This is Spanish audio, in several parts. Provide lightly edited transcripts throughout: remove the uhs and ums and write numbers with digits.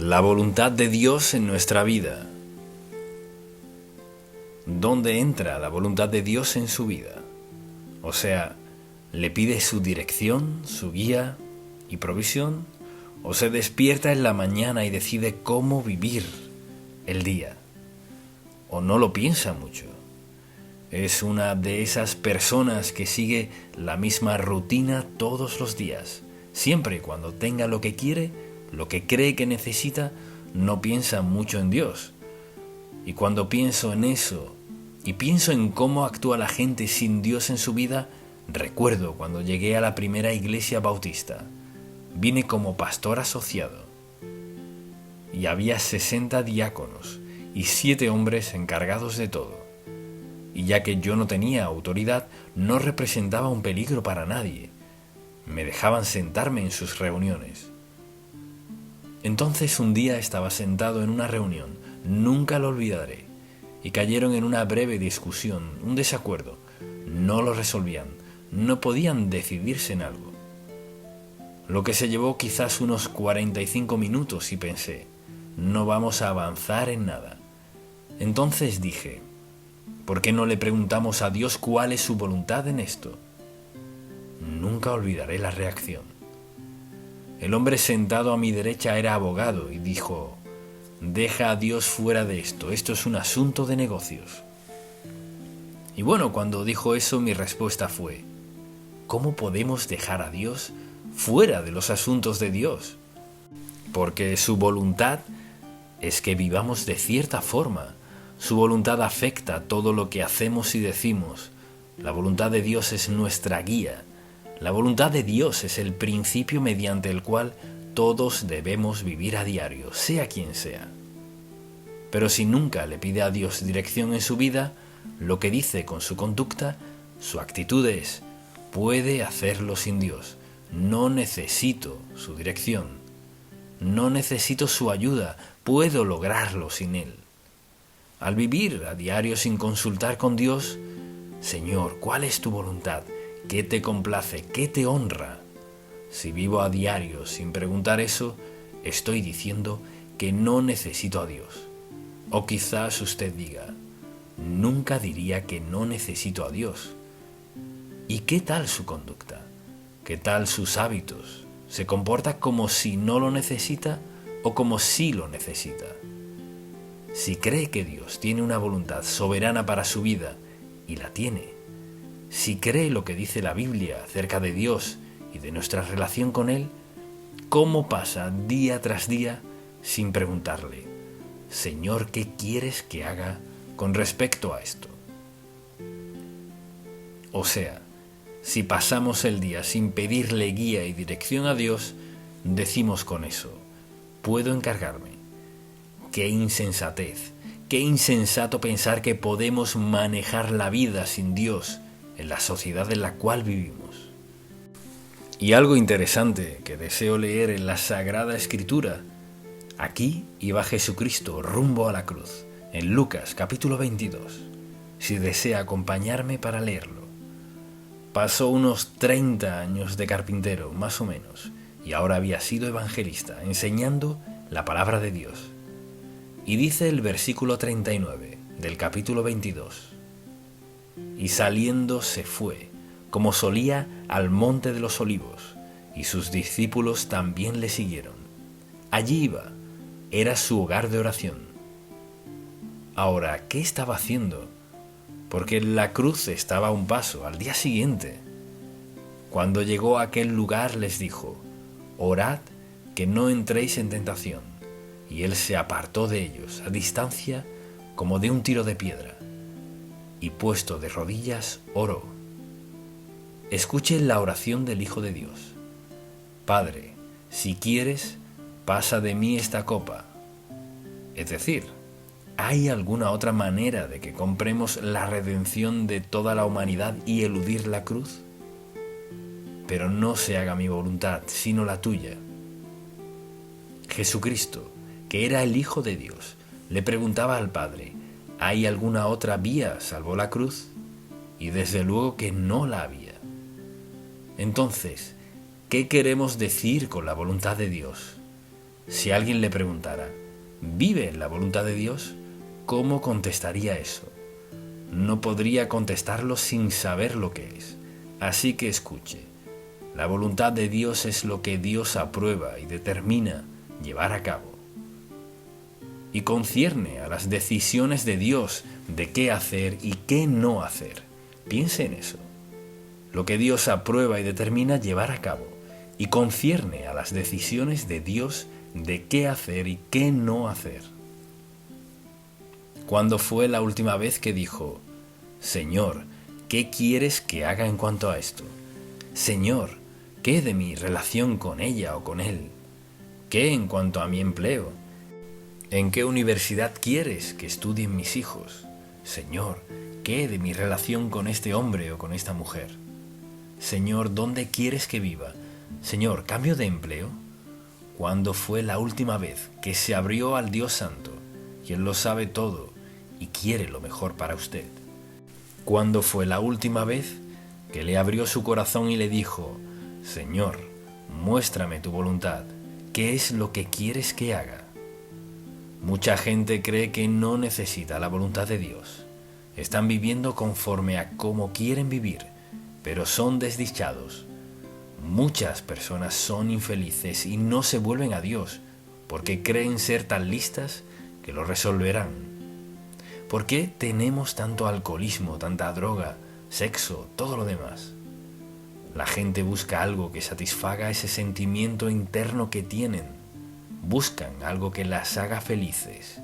La voluntad de Dios en nuestra vida. ¿Dónde entra la voluntad de Dios en su vida? O sea, ¿le pide su dirección, su guía y provisión? ¿O se despierta en la mañana y decide cómo vivir el día? ¿O no lo piensa mucho? Es una de esas personas que sigue la misma rutina todos los días. Siempre cuando tenga lo que quiere, lo que cree que necesita, no piensa mucho en Dios. Y cuando pienso en eso y pienso en cómo actúa la gente sin Dios en su vida, recuerdo cuando llegué a la primera iglesia bautista. Vine como pastor asociado y había 60 diáconos y 7 hombres encargados de todo. Y ya que yo no tenía autoridad, no representaba un peligro para nadie. Me dejaban sentarme en sus reuniones. Entonces un día estaba sentado en una reunión, nunca lo olvidaré, y cayeron en una breve discusión, un desacuerdo. No lo resolvían, no podían decidirse en algo. Lo que se llevó quizás unos 45 minutos y pensé, no vamos a avanzar en nada. Entonces dije, ¿por qué no le preguntamos a Dios cuál es su voluntad en esto? Nunca olvidaré la reacción. El hombre sentado a mi derecha era abogado y dijo, deja a Dios fuera de esto, esto es un asunto de negocios. Y bueno, cuando dijo eso mi respuesta fue, ¿cómo podemos dejar a Dios fuera de los asuntos de Dios? Porque su voluntad es que vivamos de cierta forma. Su voluntad afecta todo lo que hacemos y decimos. La voluntad de Dios es nuestra guía. La voluntad de Dios es el principio mediante el cual todos debemos vivir a diario, sea quien sea. Pero si nunca le pide a Dios dirección en su vida, lo que dice con su conducta, su actitud es, puede hacerlo sin Dios. No necesito su dirección. No necesito su ayuda. Puedo lograrlo sin Él. Al vivir a diario sin consultar con Dios, Señor, ¿cuál es tu voluntad? ¿Qué te complace? ¿Qué te honra? Si vivo a diario sin preguntar eso, estoy diciendo que no necesito a Dios. O quizás usted diga, nunca diría que no necesito a Dios. ¿Y qué tal su conducta? ¿Qué tal sus hábitos? ¿Se comporta como si no lo necesita o como si lo necesita? Si cree que Dios tiene una voluntad soberana para su vida, y la tiene, si cree lo que dice la Biblia acerca de Dios y de nuestra relación con Él, ¿cómo pasa día tras día sin preguntarle, Señor, ¿qué quieres que haga con respecto a esto? O sea, si pasamos el día sin pedirle guía y dirección a Dios, decimos con eso, puedo encargarme. ¡Qué insensatez! ¡Qué insensato pensar que podemos manejar la vida sin Dios en la sociedad en la cual vivimos! Y algo interesante que deseo leer en la Sagrada Escritura. Aquí iba Jesucristo rumbo a la cruz, en Lucas capítulo 22, si desea acompañarme para leerlo. Pasó unos 30 años de carpintero, más o menos, y ahora había sido evangelista, enseñando la palabra de Dios. Y dice el versículo 39 del capítulo 22, y saliendo se fue, como solía, al monte de los olivos, y sus discípulos también le siguieron. Allí iba, era su hogar de oración. Ahora, ¿qué estaba haciendo? Porque la cruz estaba a un paso, al día siguiente. Cuando llegó a aquel lugar les dijo, orad que no entréis en tentación. Y él se apartó de ellos, a distancia como de un tiro de piedra, y puesto de rodillas, oró. Escuchen la oración del Hijo de Dios. Padre, si quieres, pasa de mí esta copa. Es decir, ¿hay alguna otra manera de que compremos la redención de toda la humanidad y eludir la cruz? Pero no se haga mi voluntad, sino la tuya. Jesucristo, que era el Hijo de Dios, le preguntaba al Padre, ¿hay alguna otra vía salvo la cruz? Y desde luego que no la había. Entonces, ¿qué queremos decir con la voluntad de Dios? Si alguien le preguntara, ¿vive en la voluntad de Dios?, ¿cómo contestaría eso? No podría contestarlo sin saber lo que es. Así que escuche. La voluntad de Dios es lo que Dios aprueba y determina llevar a cabo. Y concierne a las decisiones de Dios de qué hacer y qué no hacer. Piense en eso. Lo que Dios aprueba y determina llevar a cabo. Y concierne a las decisiones de Dios de qué hacer y qué no hacer. ¿Cuándo fue la última vez que dijo, Señor, ¿qué quieres que haga en cuanto a esto? Señor, ¿qué de mi relación con ella o con él? ¿Qué en cuanto a mi empleo? ¿En qué universidad quieres que estudien mis hijos? Señor, ¿qué de mi relación con este hombre o con esta mujer? Señor, ¿dónde quieres que viva? Señor, ¿cambio de empleo? ¿Cuándo fue la última vez que se abrió al Dios Santo, quien lo sabe todo y quiere lo mejor para usted? ¿Cuándo fue la última vez que le abrió su corazón y le dijo, Señor, muéstrame tu voluntad, ¿qué es lo que quieres que haga? Mucha gente cree que no necesita la voluntad de Dios. Están viviendo conforme a cómo quieren vivir, pero son desdichados. Muchas personas son infelices y no se vuelven a Dios porque creen ser tan listas que lo resolverán. ¿Por qué tenemos tanto alcoholismo, tanta droga, sexo, todo lo demás? La gente busca algo que satisfaga ese sentimiento interno que tienen. Buscan algo que las haga felices.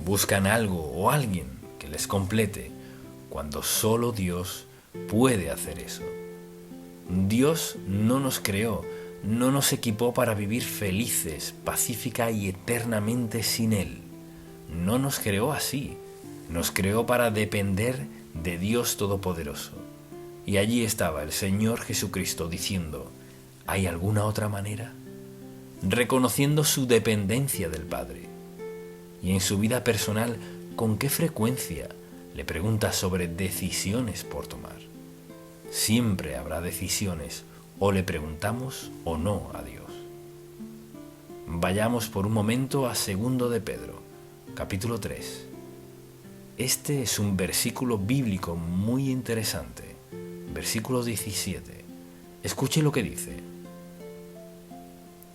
Buscan algo o alguien que les complete, cuando solo Dios puede hacer eso. Dios no nos creó, no nos equipó para vivir felices, pacífica y eternamente sin Él. No nos creó así, nos creó para depender de Dios Todopoderoso. Y allí estaba el Señor Jesucristo diciendo, ¿hay alguna otra manera? Reconociendo su dependencia del Padre. Y en su vida personal, ¿con qué frecuencia le pregunta sobre decisiones por tomar? Siempre habrá decisiones, o le preguntamos o no a Dios. Vayamos por un momento a 2 de Pedro, capítulo 3. Este es un versículo bíblico muy interesante. Versículo 17. Escuche lo que dice.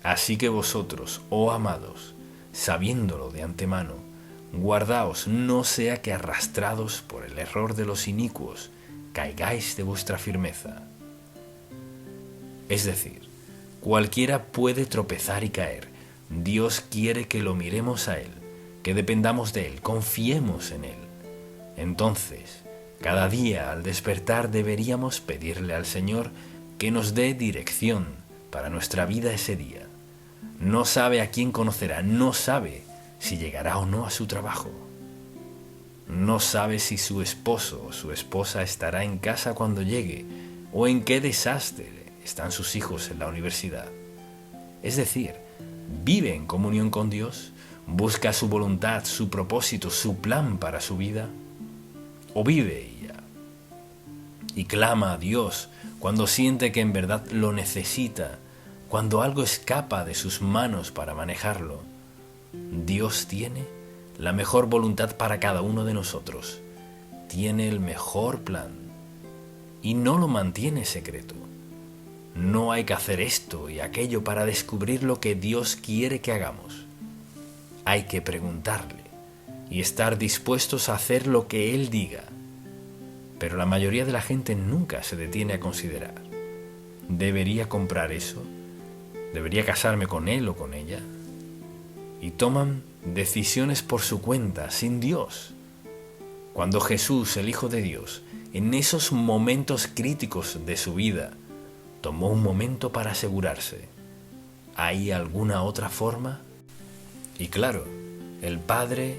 Así que vosotros, oh amados, sabiéndolo de antemano, guardaos no sea que arrastrados por el error de los inicuos, caigáis de vuestra firmeza. Es decir, cualquiera puede tropezar y caer. Dios quiere que lo miremos a Él, que dependamos de Él, confiemos en Él. Entonces, cada día al despertar deberíamos pedirle al Señor que nos dé dirección para nuestra vida ese día. No sabe a quién conocerá, no sabe si llegará o no a su trabajo. No sabe si su esposo o su esposa estará en casa cuando llegue, o en qué desastre están sus hijos en la universidad. Es decir, vive en comunión con Dios, busca su voluntad, su propósito, su plan para su vida, o vive ella y clama a Dios cuando siente que en verdad lo necesita, cuando algo escapa de sus manos para manejarlo. Dios tiene la mejor voluntad para cada uno de nosotros. Tiene el mejor plan y no lo mantiene secreto. No hay que hacer esto y aquello para descubrir lo que Dios quiere que hagamos. Hay que preguntarle y estar dispuestos a hacer lo que Él diga. Pero la mayoría de la gente nunca se detiene a considerar. ¿Debería comprar eso? ¿Debería casarme con él o con ella? Y toman decisiones por su cuenta, sin Dios. Cuando Jesús, el Hijo de Dios, en esos momentos críticos de su vida, tomó un momento para asegurarse, ¿hay alguna otra forma? Y claro, el Padre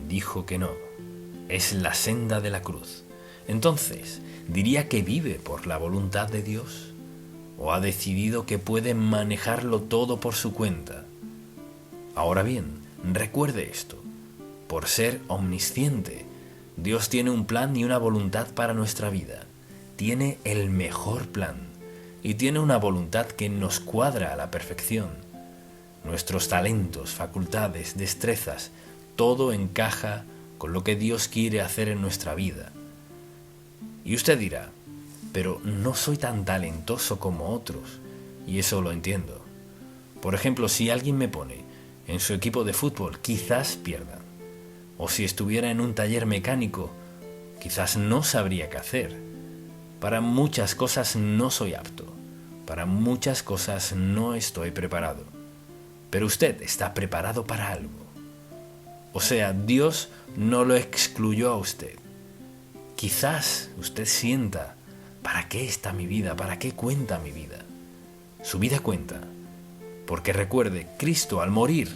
dijo que no, es la senda de la cruz. Entonces, ¿diría que vive por la voluntad de Dios? ¿O ha decidido que puede manejarlo todo por su cuenta? Ahora bien, recuerde esto. Por ser omnisciente, Dios tiene un plan y una voluntad para nuestra vida. Tiene el mejor plan y tiene una voluntad que nos cuadra a la perfección. nuestros talentos, facultades, destrezas, todo encaja con lo que Dios quiere hacer en nuestra vida. Y usted dirá, pero no soy tan talentoso como otros, y eso lo entiendo. Por ejemplo, si alguien me pone en su equipo de fútbol, quizás pierdan. O si estuviera en un taller mecánico, quizás no sabría qué hacer. Para muchas cosas no soy apto. Para muchas cosas no estoy preparado. Pero usted está preparado para algo. O sea, Dios no lo excluyó a usted. Quizás usted sienta, ¿para qué está mi vida? ¿Para qué cuenta mi vida? Su vida cuenta. Porque recuerde, Cristo al morir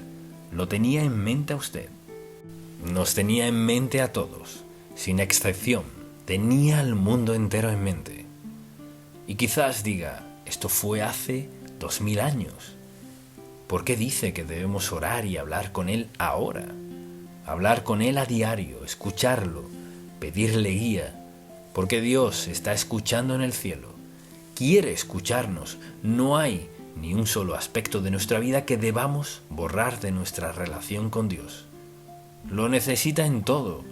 lo tenía en mente a usted. Nos tenía en mente a todos, sin excepción. Tenía al mundo entero en mente. Y quizás diga, esto fue hace 2000 años. ¿Por qué dice que debemos orar y hablar con Él ahora? Hablar con Él a diario, escucharlo, pedirle guía, porque Dios está escuchando en el cielo. Quiere escucharnos. No hay ni un solo aspecto de nuestra vida que debamos borrar de nuestra relación con Dios. Lo necesita en todo,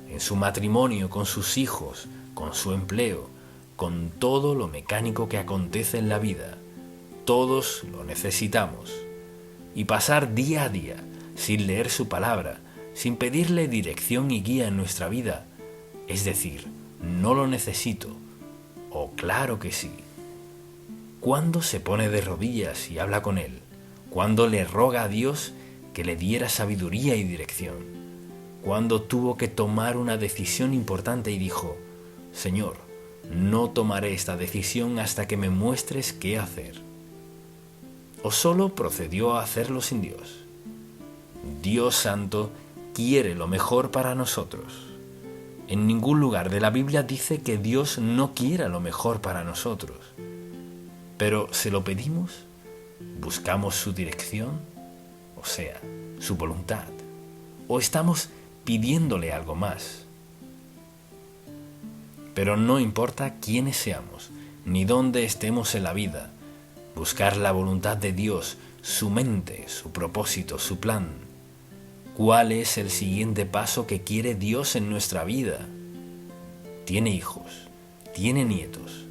en su matrimonio, con sus hijos, con su empleo, con todo lo mecánico que acontece en la vida. Todos lo necesitamos. Y pasar día a día, sin leer su palabra, sin pedirle dirección y guía en nuestra vida, es decir, no lo necesito, o claro que sí. ¿Cuándo se pone de rodillas y habla con Él? ¿Cuándo le roga a Dios que le diera sabiduría y dirección? ¿Cuándo tuvo que tomar una decisión importante y dijo, Señor, no tomaré esta decisión hasta que me muestres qué hacer? ¿O solo procedió a hacerlo sin Dios? Dios Santo quiere lo mejor para nosotros. En ningún lugar de la Biblia dice que Dios no quiera lo mejor para nosotros. Pero ¿se lo pedimos? ¿Buscamos su dirección? O sea, su voluntad. ¿O estamos pidiéndole algo más? Pero no importa quiénes seamos, ni dónde estemos en la vida, buscar la voluntad de Dios, su mente, su propósito, su plan. ¿Cuál es el siguiente paso que quiere Dios en nuestra vida? Tiene hijos, tiene nietos,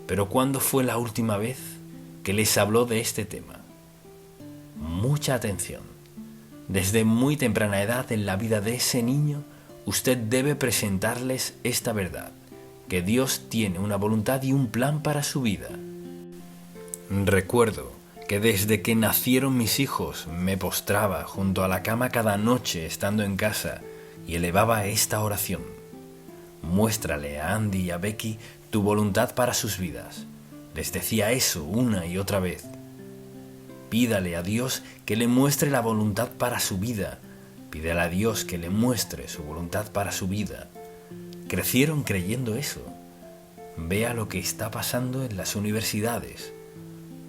pero ¿cuándo fue la última vez que les habló de este tema? Mucha atención. Desde muy temprana edad en la vida de ese niño, usted debe presentarles esta verdad, que Dios tiene una voluntad y un plan para su vida. Recuerdo que desde que nacieron mis hijos me postraba junto a la cama cada noche estando en casa y elevaba esta oración. Muéstrale a Andy y a Becky tu voluntad para sus vidas. Les decía eso una y otra vez. Pídale a Dios que le muestre la voluntad para su vida. Pídale a Dios que le muestre su voluntad para su vida. Crecieron creyendo eso. Vea lo que está pasando en las universidades.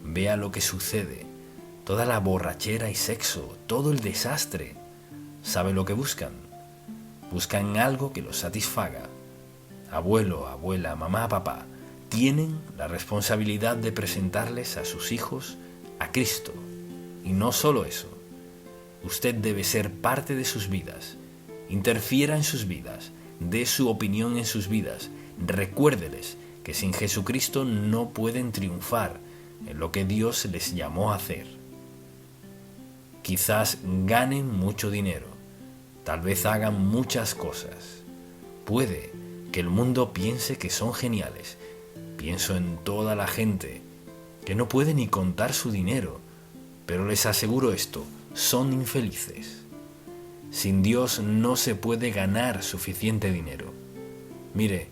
Vea lo que sucede. Toda la borrachera y sexo, todo el desastre. ¿Sabe lo que buscan? Buscan algo que los satisfaga. Abuelo, abuela, mamá, papá, tienen la responsabilidad de presentarles a sus hijos a Cristo. Y no solo eso. Usted debe ser parte de sus vidas. Interfiera en sus vidas. Dé su opinión en sus vidas. Recuérdeles que sin Jesucristo no pueden triunfar en lo que Dios les llamó a hacer. Quizás ganen mucho dinero. Tal vez hagan muchas cosas. Puede que el mundo piense que son geniales. Pienso en toda la gente que no puede ni contar su dinero, pero les aseguro esto, son infelices. Sin Dios no se puede ganar suficiente dinero. Mire,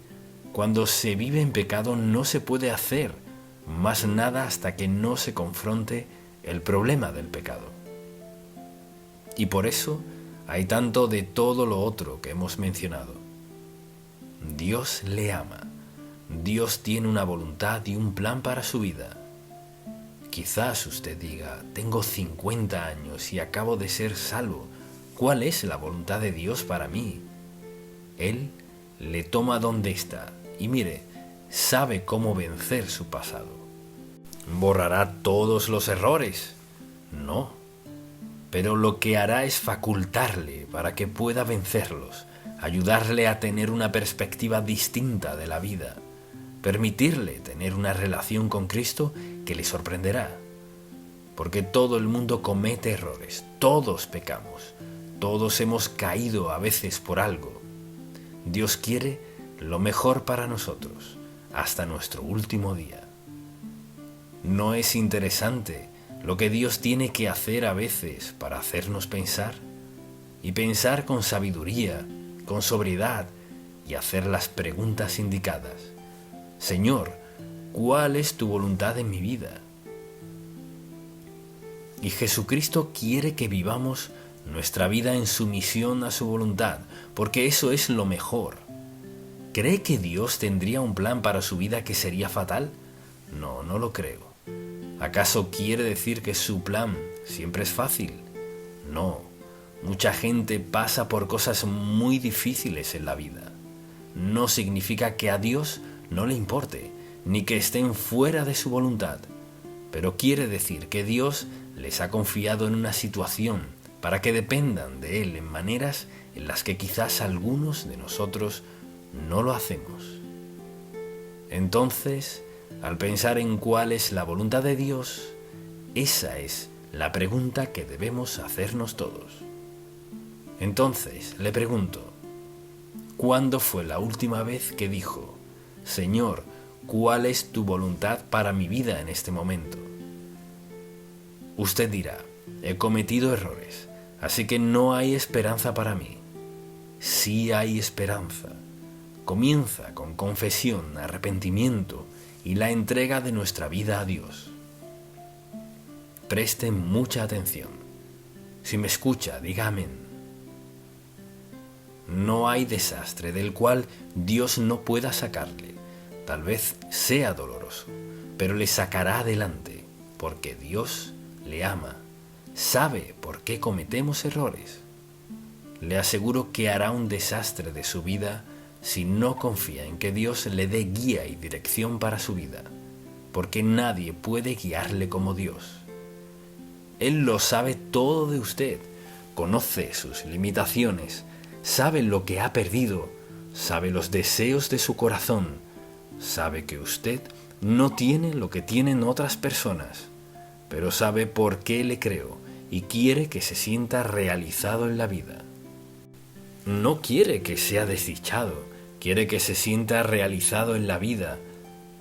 cuando se vive en pecado no se puede hacer más nada hasta que no se confronte el problema del pecado. Y por eso hay tanto de todo lo otro que hemos mencionado. Dios le ama. Dios tiene una voluntad y un plan para su vida. Quizás usted diga, tengo 50 años y acabo de ser salvo. ¿Cuál es la voluntad de Dios para mí? Él le toma donde está y mire, sabe cómo vencer su pasado. ¿Borrará todos los errores? No, pero lo que hará es facultarle para que pueda vencerlos, ayudarle a tener una perspectiva distinta de la vida, permitirle tener una relación con Cristo que le sorprenderá. Porque todo el mundo comete errores, todos pecamos, todos hemos caído a veces por algo. Dios quiere lo mejor para nosotros, hasta nuestro último día. ¿No es interesante lo que Dios tiene que hacer a veces para hacernos pensar? Y pensar con sabiduría, con sobriedad y hacer las preguntas indicadas. Señor, ¿cuál es tu voluntad en mi vida? Y Jesucristo quiere que vivamos nuestra vida en sumisión a su voluntad, porque eso es lo mejor. ¿Cree que Dios tendría un plan para su vida que sería fatal? No, no lo creo. ¿Acaso quiere decir que su plan siempre es fácil? No. Mucha gente pasa por cosas muy difíciles en la vida. No significa que a Dios no le importe, ni que estén fuera de su voluntad, pero quiere decir que Dios les ha confiado en una situación para que dependan de Él en maneras en las que quizás algunos de nosotros no lo hacemos. Entonces, al pensar en cuál es la voluntad de Dios, esa es la pregunta que debemos hacernos todos. Entonces, le pregunto, ¿cuándo fue la última vez que dijo, Señor, ¿cuál es tu voluntad para mi vida en este momento? Usted dirá, he cometido errores, así que no hay esperanza para mí. Sí hay esperanza. Comienza con confesión, arrepentimiento y la entrega de nuestra vida a Dios. Preste mucha atención. Si me escucha, diga amén. No hay desastre del cual Dios no pueda sacarle. Tal vez sea doloroso, pero le sacará adelante, porque Dios le ama, sabe por qué cometemos errores. Le aseguro que hará un desastre de su vida si no confía en que Dios le dé guía y dirección para su vida, porque nadie puede guiarle como Dios. Él lo sabe todo de usted, conoce sus limitaciones, sabe lo que ha perdido, sabe los deseos de su corazón, sabe que usted no tiene lo que tienen otras personas, pero sabe por qué le creó y quiere que se sienta realizado en la vida. No quiere que sea desdichado, quiere que se sienta realizado en la vida.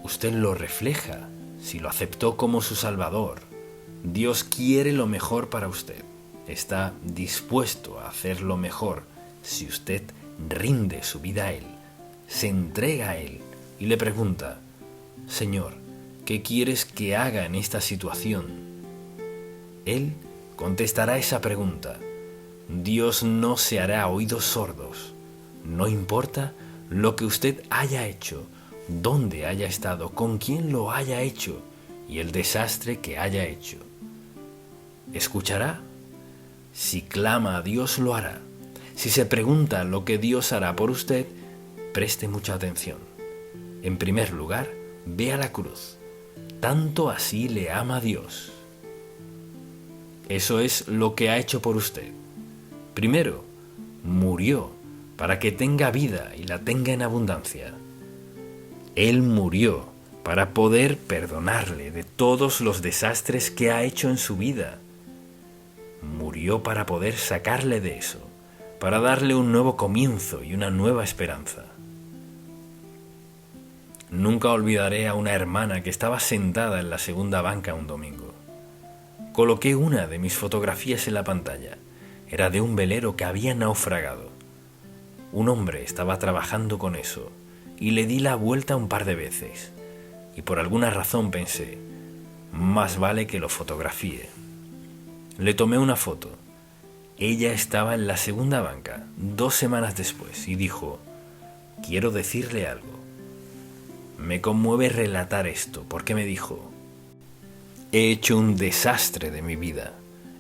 Usted lo refleja si lo aceptó como su Salvador. Dios quiere lo mejor para usted. Está dispuesto a hacer lo mejor si usted rinde su vida a Él, se entrega a Él y le pregunta, Señor, ¿qué quieres que haga en esta situación? Él contestará esa pregunta. Dios no se hará oídos sordos. No importa lo que usted haya hecho, dónde haya estado, con quién lo haya hecho y el desastre que haya hecho. ¿Escuchará? Si clama a Dios, lo hará. Si se pregunta lo que Dios hará por usted, preste mucha atención. En primer lugar, vea la cruz. Tanto así le ama Dios. Eso es lo que ha hecho por usted. Primero, murió para que tenga vida y la tenga en abundancia. Él murió para poder perdonarle de todos los desastres que ha hecho en su vida. Murió para poder sacarle de eso, para darle un nuevo comienzo y una nueva esperanza. Nunca olvidaré a una hermana que estaba sentada en la segunda banca un domingo. Coloqué una de mis fotografías en la pantalla. Era de un velero que había naufragado. Un hombre estaba trabajando con eso y le di la vuelta un par de veces. Y por alguna razón pensé, más vale que lo fotografíe. Le tomé una foto. Ella estaba en la segunda banca 2 semanas después y dijo, quiero decirle algo. Me conmueve relatar esto porque me dijo, he hecho un desastre de mi vida.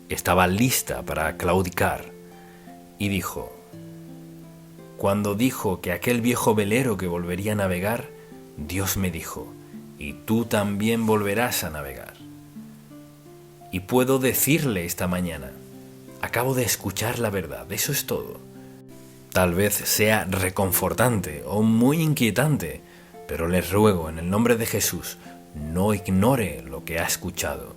Estaba lista para claudicar. Y dijo, cuando dijo que aquel viejo velero que volvería a navegar, Dios me dijo, y tú también volverás a navegar. Y puedo decirle esta mañana, acabo de escuchar la verdad, eso es todo. Tal vez sea reconfortante o muy inquietante, pero les ruego en el nombre de Jesús, no ignore lo que ha escuchado,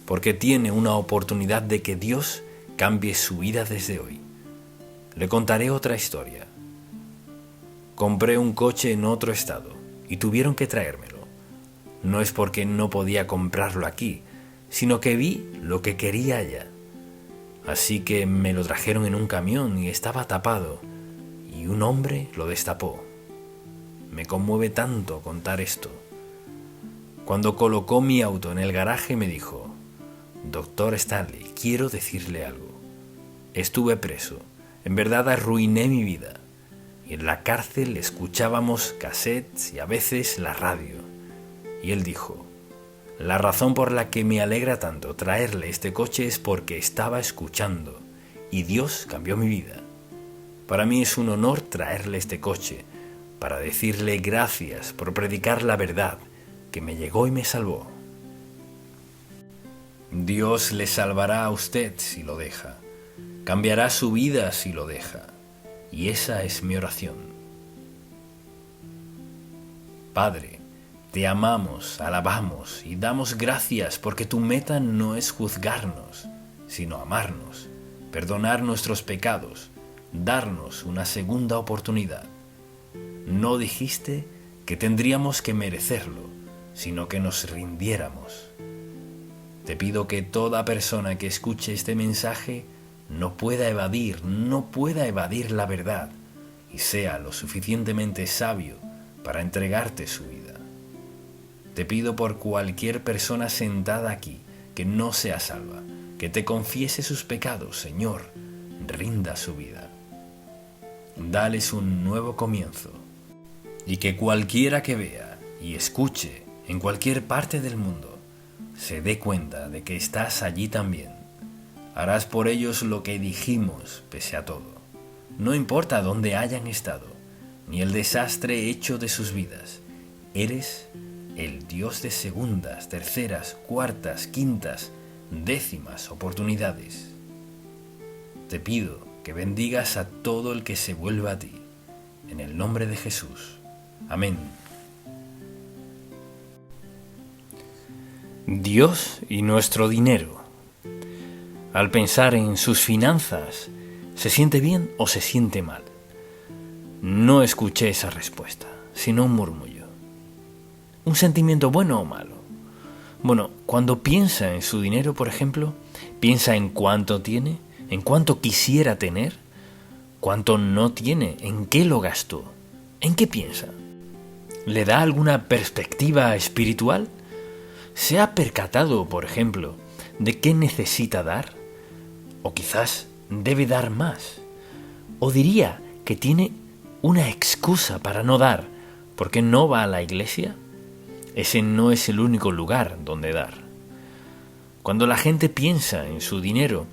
porque tiene una oportunidad de que Dios cambie su vida desde hoy. Le contaré otra historia. Compré un coche en otro estado y tuvieron que traérmelo. No es porque no podía comprarlo aquí, sino que vi lo que quería allá. Así que me lo trajeron en un camión y estaba tapado, y un hombre lo destapó. Me conmueve tanto contar esto. Cuando colocó mi auto en el garaje me dijo: «Doctor Stanley, quiero decirle algo. Estuve preso, en verdad arruiné mi vida. Y en la cárcel escuchábamos cassettes y a veces la radio». Y él dijo: «La razón por la que me alegra tanto traerle este coche es porque estaba escuchando, y Dios cambió mi vida. Para mí es un honor traerle este coche, para decirle gracias por predicar la verdad, que me llegó y me salvó». Dios le salvará a usted si lo deja. Cambiará su vida si lo deja. Y esa es mi oración. Padre, te amamos, alabamos y damos gracias porque tu meta no es juzgarnos, sino amarnos, perdonar nuestros pecados, darnos una segunda oportunidad. No dijiste que tendríamos que merecerlo, sino que nos rindiéramos. Te pido que toda persona que escuche este mensaje no pueda evadir la verdad y sea lo suficientemente sabio para entregarte su vida. Te pido por cualquier persona sentada aquí que no sea salva, que te confiese sus pecados, Señor, rinda su vida. Dales un nuevo comienzo y que cualquiera que vea y escuche en cualquier parte del mundo se dé cuenta de que estás allí también. Harás por ellos lo que dijimos pese a todo. No importa dónde hayan estado, ni el desastre hecho de sus vidas. Eres el Dios de segundas, terceras, cuartas, quintas, décimas oportunidades. Te pido que bendigas a todo el que se vuelva a ti. En el nombre de Jesús. Amén. Dios y nuestro dinero. Al pensar en sus finanzas, ¿se siente bien o se siente mal? No escuché esa respuesta, sino un murmullo. ¿Un sentimiento bueno o malo? Bueno, cuando piensa en su dinero, por ejemplo, piensa en cuánto tiene, en cuánto quisiera tener, cuánto no tiene, en qué lo gastó, en qué piensa. ¿Le da alguna perspectiva espiritual? ¿Se ha percatado, por ejemplo, de qué necesita dar? ¿O quizás debe dar más? ¿O diría que tiene una excusa para no dar porque no va a la iglesia? Ese no es el único lugar donde dar. Cuando la gente piensa en su dinero,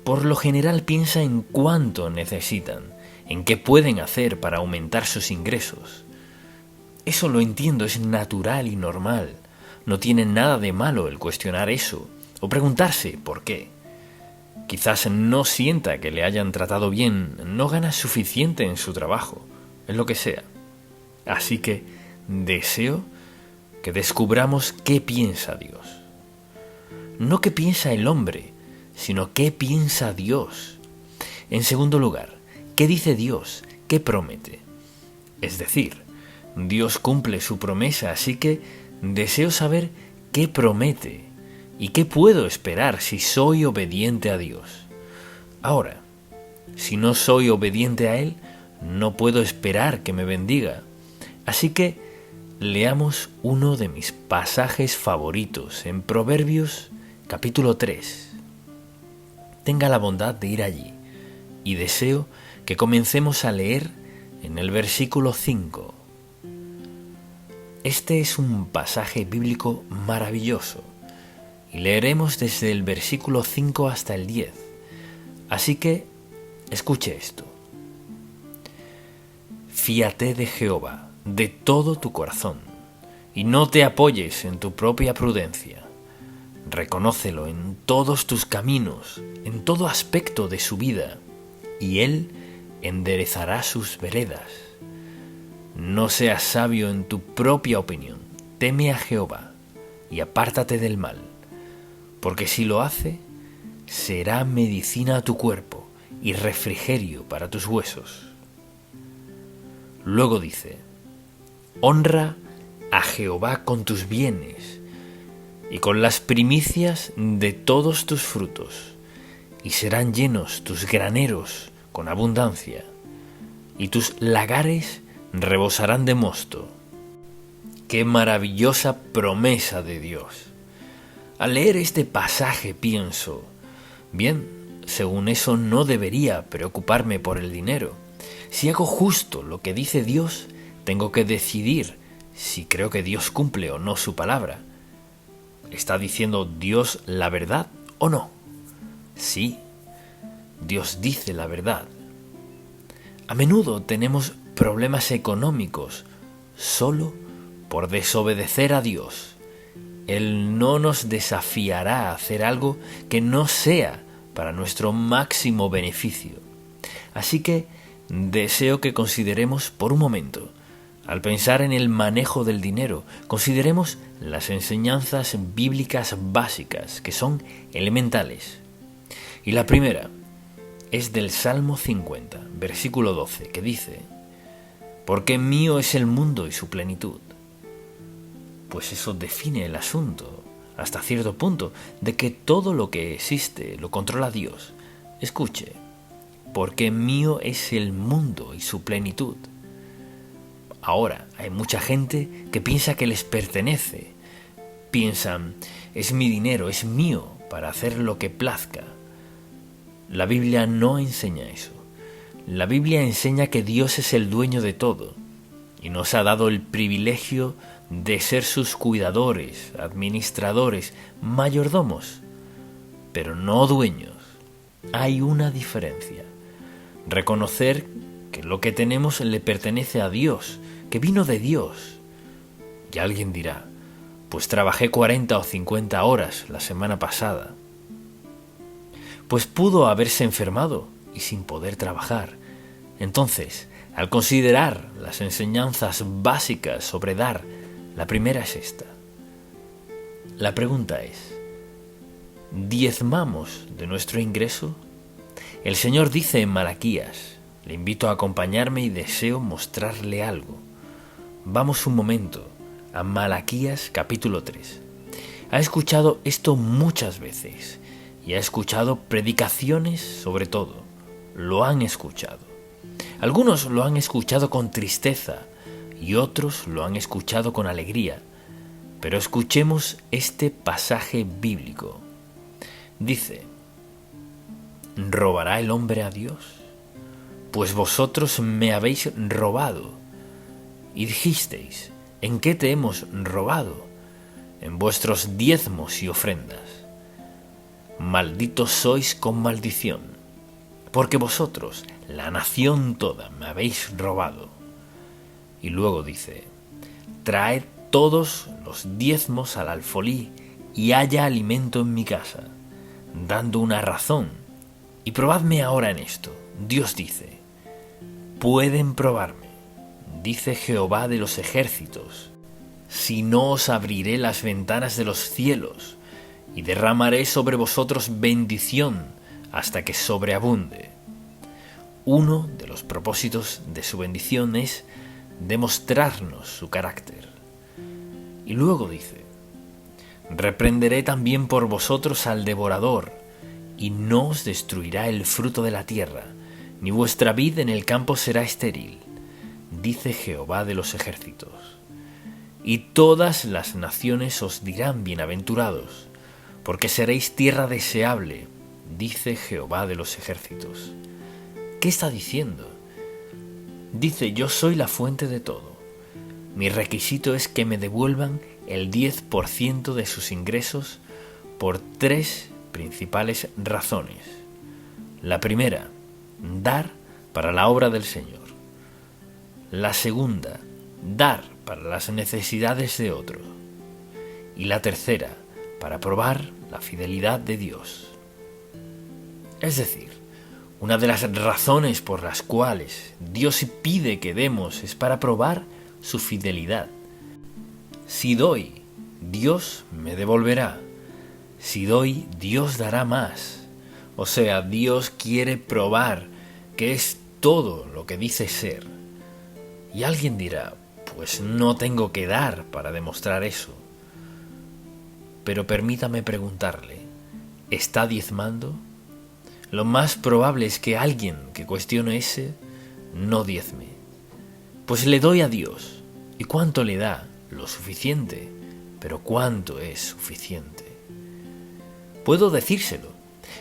por lo general piensa en cuánto necesitan, en qué pueden hacer para aumentar sus ingresos. Eso lo entiendo, es natural y normal. No tiene nada de malo el cuestionar eso o preguntarse por qué. Quizás no sienta que le hayan tratado bien, no gana suficiente en su trabajo, en lo que sea. Así que deseo que descubramos qué piensa Dios. No qué piensa el hombre, sino qué piensa Dios. En segundo lugar, ¿qué dice Dios? ¿Qué promete? Es decir, Dios cumple su promesa, así que deseo saber qué promete y qué puedo esperar si soy obediente a Dios. Ahora, si no soy obediente a Él, no puedo esperar que me bendiga. Así que leamos uno de mis pasajes favoritos en Proverbios capítulo 3. Tenga la bondad de ir allí y deseo que comencemos a leer en el versículo 5. Este es un pasaje bíblico maravilloso y leeremos desde el versículo 5 hasta el 10. Así que escuche esto. Fíate de Jehová de todo tu corazón y no te apoyes en tu propia prudencia. reconócelo en todos tus caminos, en todo aspecto de su vida, y Él enderezará sus veredas. No seas sabio en tu propia opinión, teme a Jehová y apártate del mal, porque si lo hace, será medicina a tu cuerpo y refrigerio para tus huesos. Luego dice, honra a Jehová con tus bienes y con las primicias de todos tus frutos, y serán llenos tus graneros con abundancia, y tus lagares rebosarán de mosto. ¡Qué maravillosa promesa de Dios! Al leer este pasaje pienso, bien, según eso no debería preocuparme por el dinero. Si hago justo lo que dice Dios, tengo que decidir si creo que Dios cumple o no su palabra. ¿Está diciendo Dios la verdad o no? Sí, Dios dice la verdad. A menudo tenemos problemas económicos solo por desobedecer a Dios. Él no nos desafiará a hacer algo que no sea para nuestro máximo beneficio. Así que deseo que consideremos por un momento, al pensar en el manejo del dinero, consideremos las enseñanzas bíblicas básicas, que son elementales. Y la primera es del Salmo 50, versículo 12, que dice, «Porque mío es el mundo y su plenitud». Pues eso define el asunto, hasta cierto punto, de que todo lo que existe lo controla Dios. Escuche, porque mío es el mundo y su plenitud. Ahora, hay mucha gente que piensa que les pertenece. Piensan, es mi dinero, es mío, para hacer lo que plazca. La Biblia no enseña eso. La Biblia enseña que Dios es el dueño de todo y nos ha dado el privilegio de ser sus cuidadores, administradores, mayordomos, pero no dueños. Hay una diferencia. Reconocer que lo que tenemos le pertenece a Dios, que vino de Dios. Y alguien dirá, pues trabajé 40 o 50 horas la semana pasada. Pues pudo haberse enfermado y sin poder trabajar. Entonces, al considerar las enseñanzas básicas sobre dar, la primera es esta. La pregunta es, ¿diezmamos de nuestro ingreso? El Señor dice en Malaquías, le invito a acompañarme y deseo mostrarle algo. Vamos un momento a Malaquías capítulo 3. Ha escuchado esto muchas veces y ha escuchado predicaciones sobre todo. Lo han escuchado. Algunos lo han escuchado con tristeza y otros lo han escuchado con alegría. Pero escuchemos este pasaje bíblico. Dice, ¿robará el hombre a Dios? Pues vosotros me habéis robado. Y dijisteis, ¿en qué te hemos robado? En vuestros diezmos y ofrendas. Malditos sois con maldición, porque vosotros, la nación toda, me habéis robado. Y luego dice, traed todos los diezmos al alfolí y haya alimento en mi casa, dando una razón. Y probadme ahora en esto. Dios dice, pueden probarme, dice Jehová de los ejércitos, si no os abriré las ventanas de los cielos y derramaré sobre vosotros bendición hasta que sobreabunde. Uno de los propósitos de su bendición es demostrarnos su carácter. Y luego dice, reprenderé también por vosotros al devorador, y no os destruirá el fruto de la tierra, ni vuestra vid en el campo será estéril, dice Jehová de los ejércitos. Y todas las naciones os dirán bienaventurados, porque seréis tierra deseable, dice Jehová de los ejércitos. ¿Qué está diciendo? Dice, yo soy la fuente de todo. Mi requisito es que me devuelvan el 10% de sus ingresos por 3 principales razones. La primera, dar para la obra del Señor. La segunda, dar para las necesidades de otro. Y la tercera, para probar la fidelidad de Dios. Es decir, una de las razones por las cuales Dios pide que demos es para probar su fidelidad. Si doy, Dios me devolverá. Si doy, Dios dará más. O sea, Dios quiere probar que es todo lo que dice ser. Y alguien dirá, pues no tengo que dar para demostrar eso. Pero permítame preguntarle, ¿está diezmando? Lo más probable es que alguien que cuestione ese no diezme. Pues le doy a Dios. ¿Y cuánto le da? Lo suficiente. Pero ¿cuánto es suficiente? Puedo decírselo.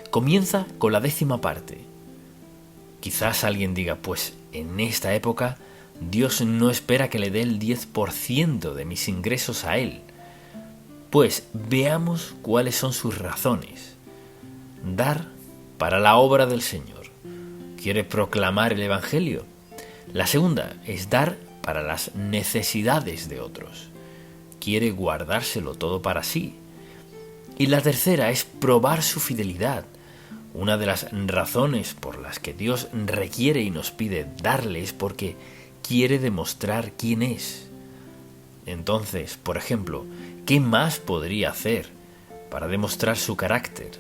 Comienza con la 10ª parte. Quizás alguien diga, pues en esta época Dios no espera que le dé el 10% de mis ingresos a Él. Pues veamos cuáles son sus razones. Dar para la obra del Señor. ¿Quiere proclamar el Evangelio? La segunda es dar para las necesidades de otros. Quiere guardárselo todo para sí. Y la tercera es probar su fidelidad. Una de las razones por las que Dios requiere y nos pide darle es porque quiere demostrar quién es. Entonces, por ejemplo, ¿qué más podría hacer para demostrar su carácter?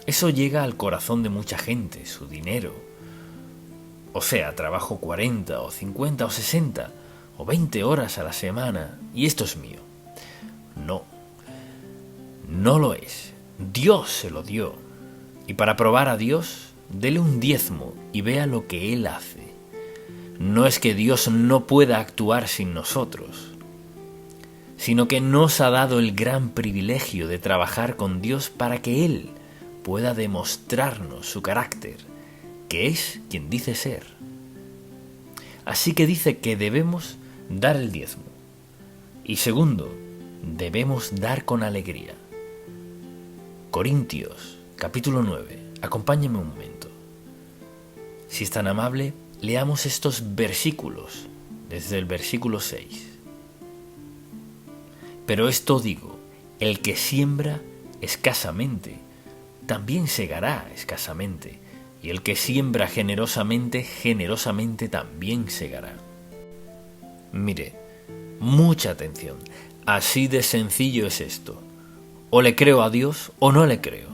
Eso llega al corazón de mucha gente, su dinero. O sea, trabajo 40 o 50 o 60 o 20 horas a la semana y esto es mío. No, no lo es. Dios se lo dio. Y para probar a Dios, dele un diezmo y vea lo que Él hace. No es que Dios no pueda actuar sin nosotros, sino que nos ha dado el gran privilegio de trabajar con Dios para que Él pueda demostrarnos su carácter, que es quien dice ser. Así que dice que debemos dar el diezmo. Y segundo, debemos dar con alegría. Corintios, capítulo 9. Acompáñeme un momento. Si es tan amable, leamos estos versículos, desde el versículo 6. Pero esto digo, el que siembra escasamente, también segará escasamente, y el que siembra generosamente, generosamente también segará. Mire, mucha atención, así de sencillo es esto. O le creo a Dios o no le creo.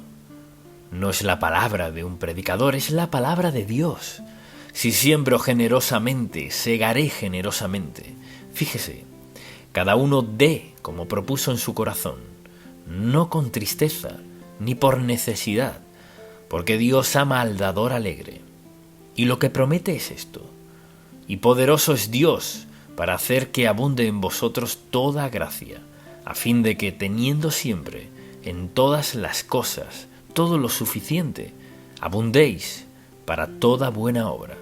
No es la palabra de un predicador, es la palabra de Dios. Si siembro generosamente, segaré generosamente. Fíjese, cada uno dé como propuso en su corazón, no con tristeza ni por necesidad, porque Dios ama al dador alegre. Y lo que promete es esto: y poderoso es Dios para hacer que abunde en vosotros toda gracia, a fin de que, teniendo siempre en todas las cosas todo lo suficiente, abundéis para toda buena obra.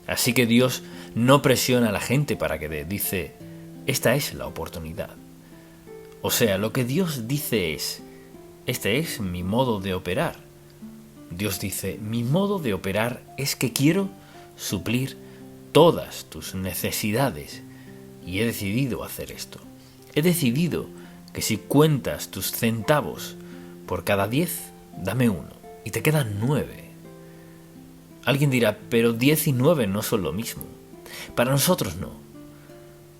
Así que Dios no presiona a la gente para que dé, dice, esta es la oportunidad. O sea, lo que Dios dice es, este es mi modo de operar. Dios dice, mi modo de operar es que quiero suplir todas tus necesidades y he decidido hacer esto. He decidido que si cuentas tus centavos por cada 10, dame 1 y te quedan 9. Alguien dirá, pero 10 y 9 no son lo mismo. Para nosotros no.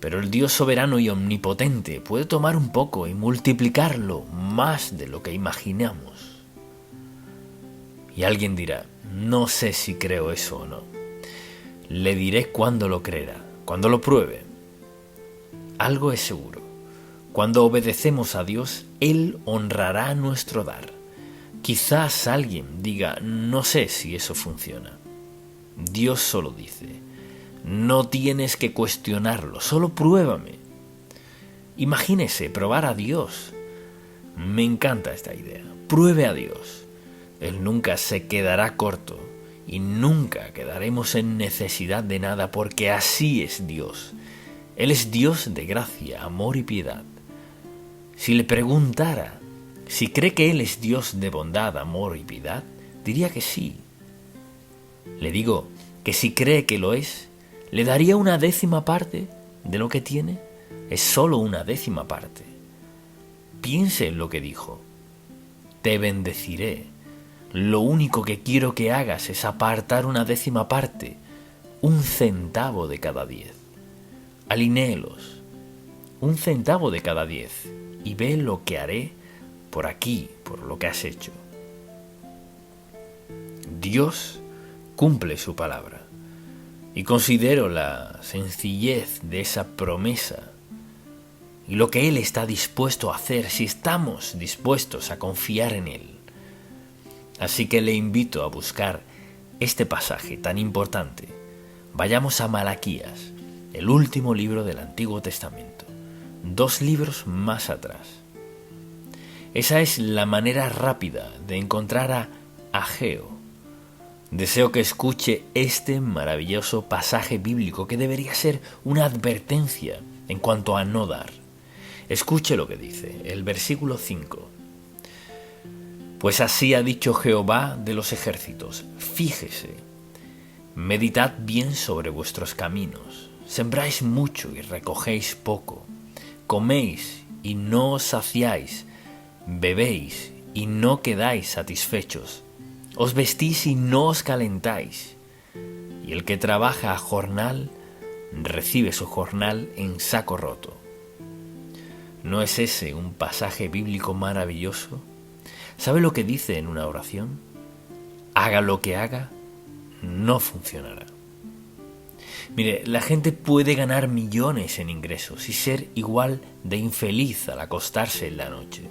Pero el Dios soberano y omnipotente puede tomar un poco y multiplicarlo más de lo que imaginamos. Y alguien dirá, no sé si creo eso o no. Le diré cuándo lo creerá, cuando lo pruebe. Algo es seguro. Cuando obedecemos a Dios, Él honrará nuestro dar. Quizás alguien diga, no sé si eso funciona. Dios solo dice, no tienes que cuestionarlo, solo pruébame. Imagínese probar a Dios. Me encanta esta idea. Pruebe a Dios. Él nunca se quedará corto y nunca quedaremos en necesidad de nada porque así es Dios. Él es Dios de gracia, amor y piedad. Si le preguntara si cree que Él es Dios de bondad, amor y piedad, diría que sí. Le digo que si cree que lo es, ¿le daría una 10ª parte de lo que tiene? Es solo una 10ª parte. Piense en lo que dijo. Te bendeciré. Lo único que quiero que hagas es apartar una 10ª parte, 1 centavo de cada 10. Alinéelos, 1 centavo de cada 10, y ve lo que haré por aquí, por lo que has hecho. Dios cumple su palabra, y considero la sencillez de esa promesa y lo que Él está dispuesto a hacer si estamos dispuestos a confiar en Él. Así que le invito a buscar este pasaje tan importante. Vayamos a Malaquías, el último libro del Antiguo Testamento, 2 libros más atrás. Esa es la manera rápida de encontrar a Ageo. Deseo que escuche este maravilloso pasaje bíblico que debería ser una advertencia en cuanto a no dar. Escuche lo que dice el versículo 5. Pues así ha dicho Jehová de los ejércitos, fíjese, meditad bien sobre vuestros caminos, sembráis mucho y recogéis poco, coméis y no os saciáis, bebéis y no quedáis satisfechos, os vestís y no os calentáis, y el que trabaja a jornal recibe su jornal en saco roto. ¿No es ese un pasaje bíblico maravilloso? ¿Sabe lo que dice en una oración? Haga lo que haga, no funcionará. Mire, la gente puede ganar millones en ingresos y ser igual de infeliz al acostarse en la noche.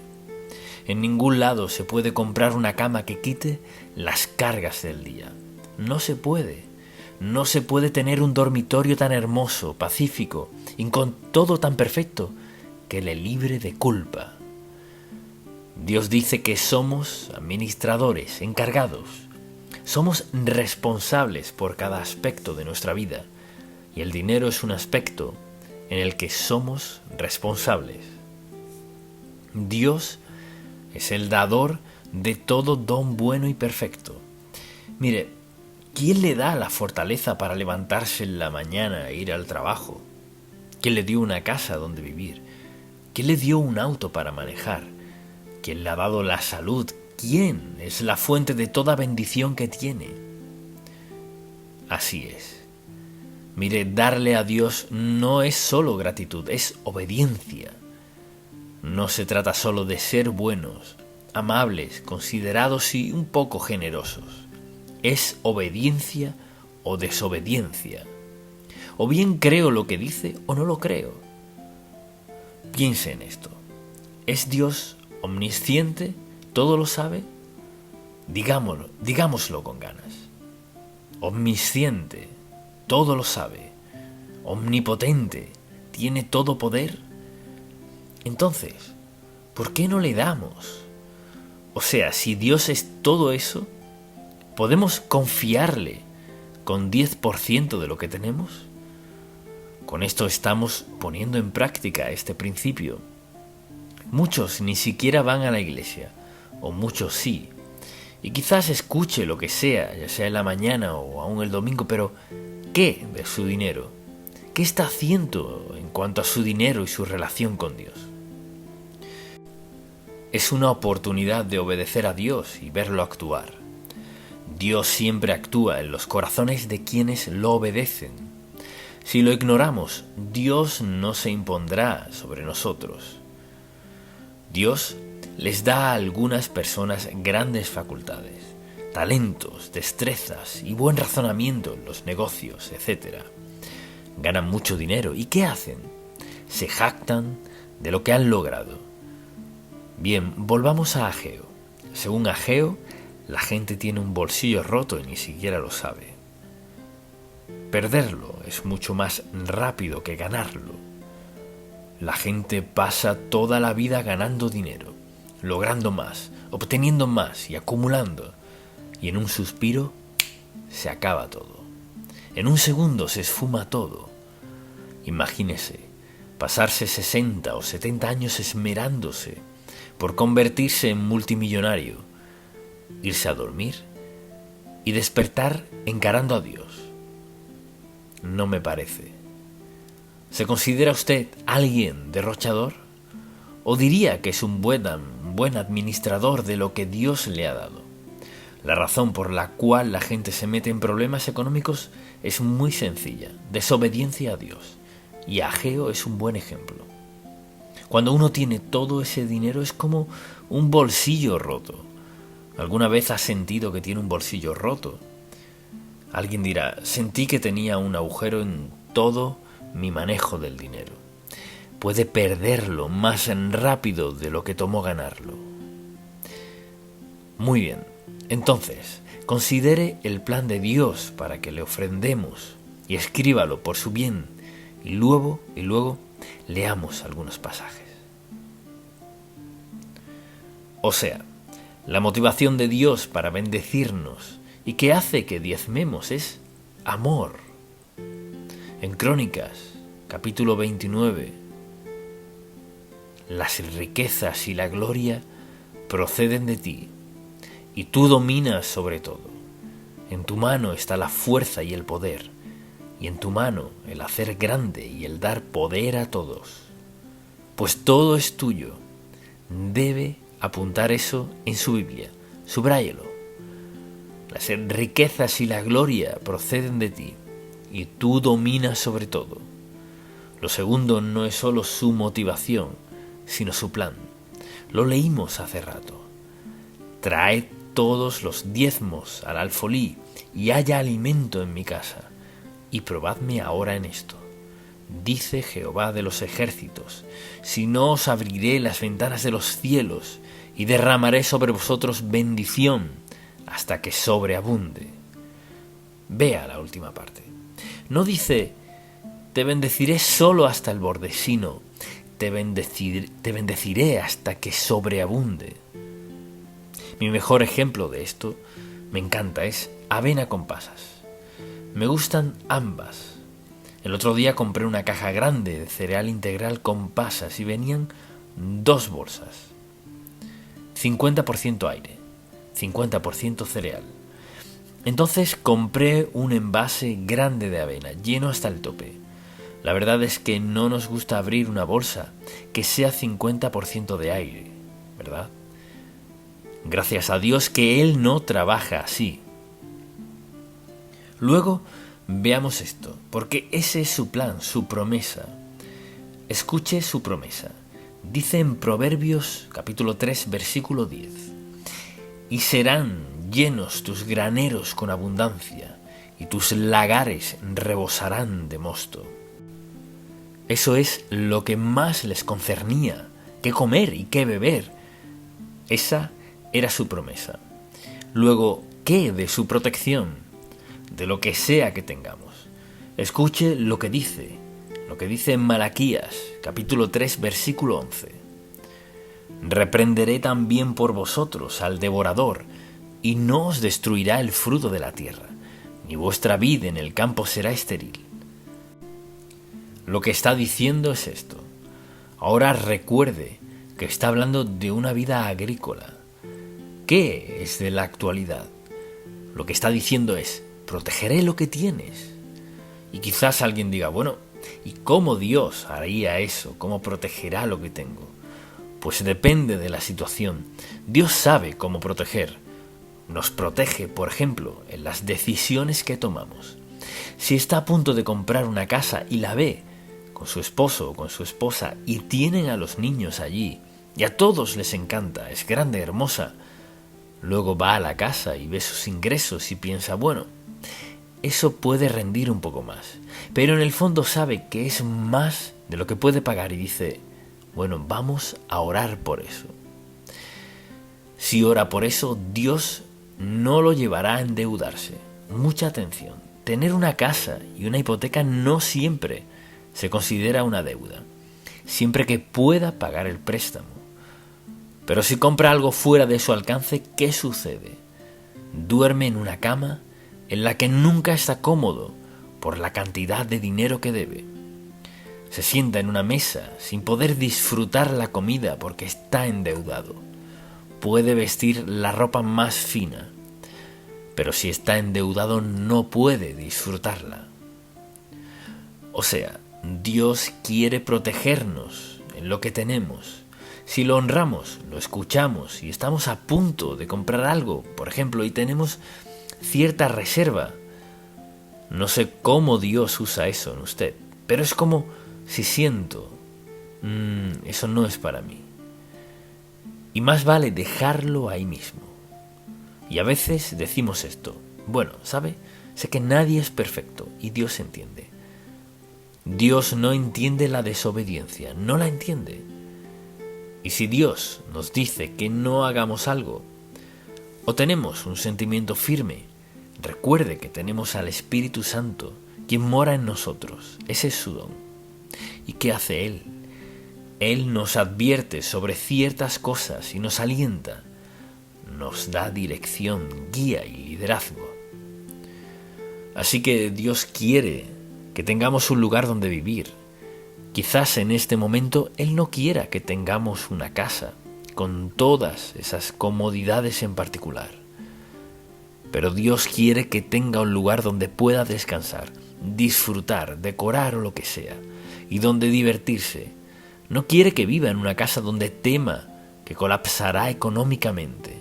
En ningún lado se puede comprar una cama que quite las cargas del día. No se puede. No se puede tener un dormitorio tan hermoso, pacífico y con todo tan perfecto que le libre de culpa. Dios dice que somos administradores, encargados. Somos responsables por cada aspecto de nuestra vida y el dinero es un aspecto en el que somos responsables. Dios es el dador de todo don bueno y perfecto. Mire, ¿quién le da la fortaleza para levantarse en la mañana e ir al trabajo? ¿Quién le dio una casa donde vivir? ¿Quién le dio un auto para manejar? ¿Quién le ha dado la salud? ¿Quién es la fuente de toda bendición que tiene? Así es. Mire, darle a Dios no es solo gratitud, es obediencia. No se trata solo de ser buenos, amables, considerados y un poco generosos. Es obediencia o desobediencia. O bien creo lo que dice o no lo creo. Piense en esto. ¿Es Dios omnisciente? ¿Todo lo sabe? Digámoslo con ganas. Omnisciente, todo lo sabe. Omnipotente, tiene todo poder. Entonces, ¿por qué no le damos? O sea, si Dios es todo eso, ¿podemos confiarle con 10% de lo que tenemos? Con esto estamos poniendo en práctica este principio. Muchos ni siquiera van a la iglesia, o muchos sí, y quizás escuche lo que sea, ya sea en la mañana o aún el domingo, pero ¿qué de su dinero? ¿Qué está haciendo en cuanto a su dinero y su relación con Dios? Es una oportunidad de obedecer a Dios y verlo actuar. Dios siempre actúa en los corazones de quienes lo obedecen. Si lo ignoramos, Dios no se impondrá sobre nosotros. Dios les da a algunas personas grandes facultades, talentos, destrezas y buen razonamiento en los negocios, etc. Ganan mucho dinero. ¿Y qué hacen? Se jactan de lo que han logrado. Bien, volvamos a Ageo. Según Ageo, la gente tiene un bolsillo roto y ni siquiera lo sabe. Perderlo es mucho más rápido que ganarlo. La gente pasa toda la vida ganando dinero, logrando más, obteniendo más y acumulando. Y en un suspiro se acaba todo. En un segundo se esfuma todo. Imagínese pasarse 60 o 70 años esmerándose por convertirse en multimillonario, irse a dormir y despertar encarando a Dios. No me parece. ¿Se considera usted alguien derrochador? o diría que es un buen administrador de lo que Dios le ha dado. La razón por la cual la gente se mete en problemas económicos es muy sencilla: desobediencia a Dios. Y Ageo es un buen ejemplo. Cuando uno tiene todo ese dinero es como un bolsillo roto. ¿Alguna vez has sentido que tiene un bolsillo roto? Alguien dirá: sentí que tenía un agujero en todo mi manejo del dinero. Puede perderlo más rápido de lo que tomó ganarlo. Muy bien, entonces, considere el plan de Dios para que le ofrendemos y escríbalo por su bien, y luego leamos algunos pasajes. O sea, la motivación de Dios para bendecirnos y que hace que diezmemos es amor. En Crónicas, capítulo 29, las riquezas y la gloria proceden de ti, y tú dominas sobre todo. En tu mano está la fuerza y el poder, y en tu mano el hacer grande y el dar poder a todos. Pues todo es tuyo. Debe apuntar eso en su Biblia. Subráyelo. Las riquezas y la gloria proceden de ti, y tú dominas sobre todo. Lo segundo no es solo su motivación, sino su plan. Lo leímos hace rato. Traed todos los diezmos al alfolí, y haya alimento en mi casa, y probadme ahora en esto, dice Jehová de los ejércitos, si no os abriré las ventanas de los cielos, y derramaré sobre vosotros bendición, hasta que sobreabunde. Vea la última parte. No dice: te bendeciré solo hasta el borde, sino: te bendeciré hasta que sobreabunde. Mi mejor ejemplo de esto, me encanta, es avena con pasas. Me gustan ambas. El otro día compré una caja grande de cereal integral con pasas y venían 2 bolsas. 50% aire, 50% cereal. Entonces compré un envase grande de avena, lleno hasta el tope. La verdad es que no nos gusta abrir una bolsa que sea 50% de aire, ¿verdad? Gracias a Dios que Él no trabaja así. Luego, veamos esto, porque ese es su plan, su promesa. Escuche su promesa. Dice en Proverbios capítulo 3, versículo 10: y serán llenos tus graneros con abundancia, y tus lagares rebosarán de mosto. Eso es lo que más les concernía: qué comer y qué beber. Esa era su promesa. Luego, ¿qué de su protección? De lo que sea que tengamos. Escuche lo que dice en Malaquías, capítulo 3, versículo 11. Reprenderé también por vosotros al devorador, y no os destruirá el fruto de la tierra, ni vuestra vid en el campo será estéril. Lo que está diciendo es esto. Ahora recuerde que está hablando de una vida agrícola. ¿Qué es de la actualidad? Lo que está diciendo es: protegeré lo que tienes. Y quizás alguien diga: bueno, ¿y cómo Dios haría eso? ¿Cómo protegerá lo que tengo? Pues depende de la situación. Dios sabe cómo proteger. Nos protege, por ejemplo, en las decisiones que tomamos. Si está a punto de comprar una casa y la ve con su esposo o con su esposa y tienen a los niños allí, y a todos les encanta, es grande, hermosa, luego va a la casa y ve sus ingresos y piensa: bueno, eso puede rendir un poco más, pero en el fondo sabe que es más de lo que puede pagar y dice: bueno, vamos a orar por eso. Si ora por eso, Dios no lo llevará a endeudarse. Mucha atención, tener una casa y una hipoteca no siempre se considera una deuda, siempre que pueda pagar el préstamo. Pero si compra algo fuera de su alcance, ¿qué sucede? Duerme en una cama en la que nunca está cómodo por la cantidad de dinero que debe. Se sienta en una mesa sin poder disfrutar la comida porque está endeudado. Puede vestir la ropa más fina, pero si está endeudado no puede disfrutarla. O sea, Dios quiere protegernos en lo que tenemos. Si lo honramos, lo escuchamos y estamos a punto de comprar algo, por ejemplo, y tenemos cierta reserva, no sé cómo Dios usa eso en usted, pero es como si siento, eso no es para mí. Y más vale dejarlo ahí mismo. Y a veces decimos esto, bueno, ¿sabe? Sé que nadie es perfecto y Dios entiende. Dios no entiende la desobediencia, no la entiende. Y si Dios nos dice que no hagamos algo, o tenemos un sentimiento firme, recuerde que tenemos al Espíritu Santo, quien mora en nosotros. Ese es su don. ¿Y qué hace Él? Él nos advierte sobre ciertas cosas y nos alienta, nos da dirección, guía y liderazgo. Así que Dios quiere que tengamos un lugar donde vivir. Quizás en este momento Él no quiera que tengamos una casa, con todas esas comodidades en particular. Pero Dios quiere que tenga un lugar donde pueda descansar, disfrutar, decorar o lo que sea, y donde divertirse. No quiere que viva en una casa donde tema que colapsará económicamente.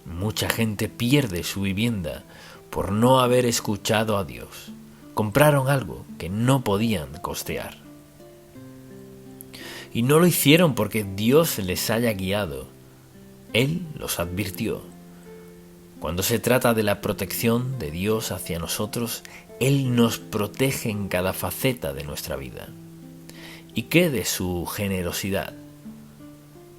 Mucha gente pierde su vivienda por no haber escuchado a Dios. Compraron algo que no podían costear. Y no lo hicieron porque Dios les haya guiado. Él los advirtió. Cuando se trata de la protección de Dios hacia nosotros, Él nos protege en cada faceta de nuestra vida. ¿Y qué de su generosidad?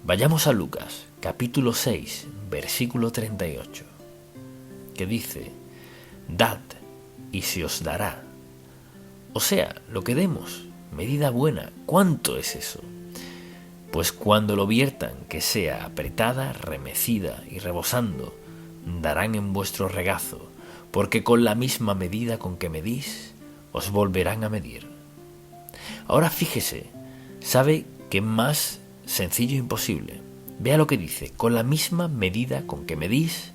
Vayamos a Lucas, capítulo 6, versículo 38, que dice: Dad, y se os dará. O sea, lo que demos, medida buena. ¿Cuánto es eso? Pues cuando lo viertan, que sea apretada, remecida y rebosando, darán en vuestro regazo, porque con la misma medida con que medís, os volverán a medir. Ahora fíjese, ¿sabe qué más sencillo e imposible? Vea lo que dice: con la misma medida con que medís,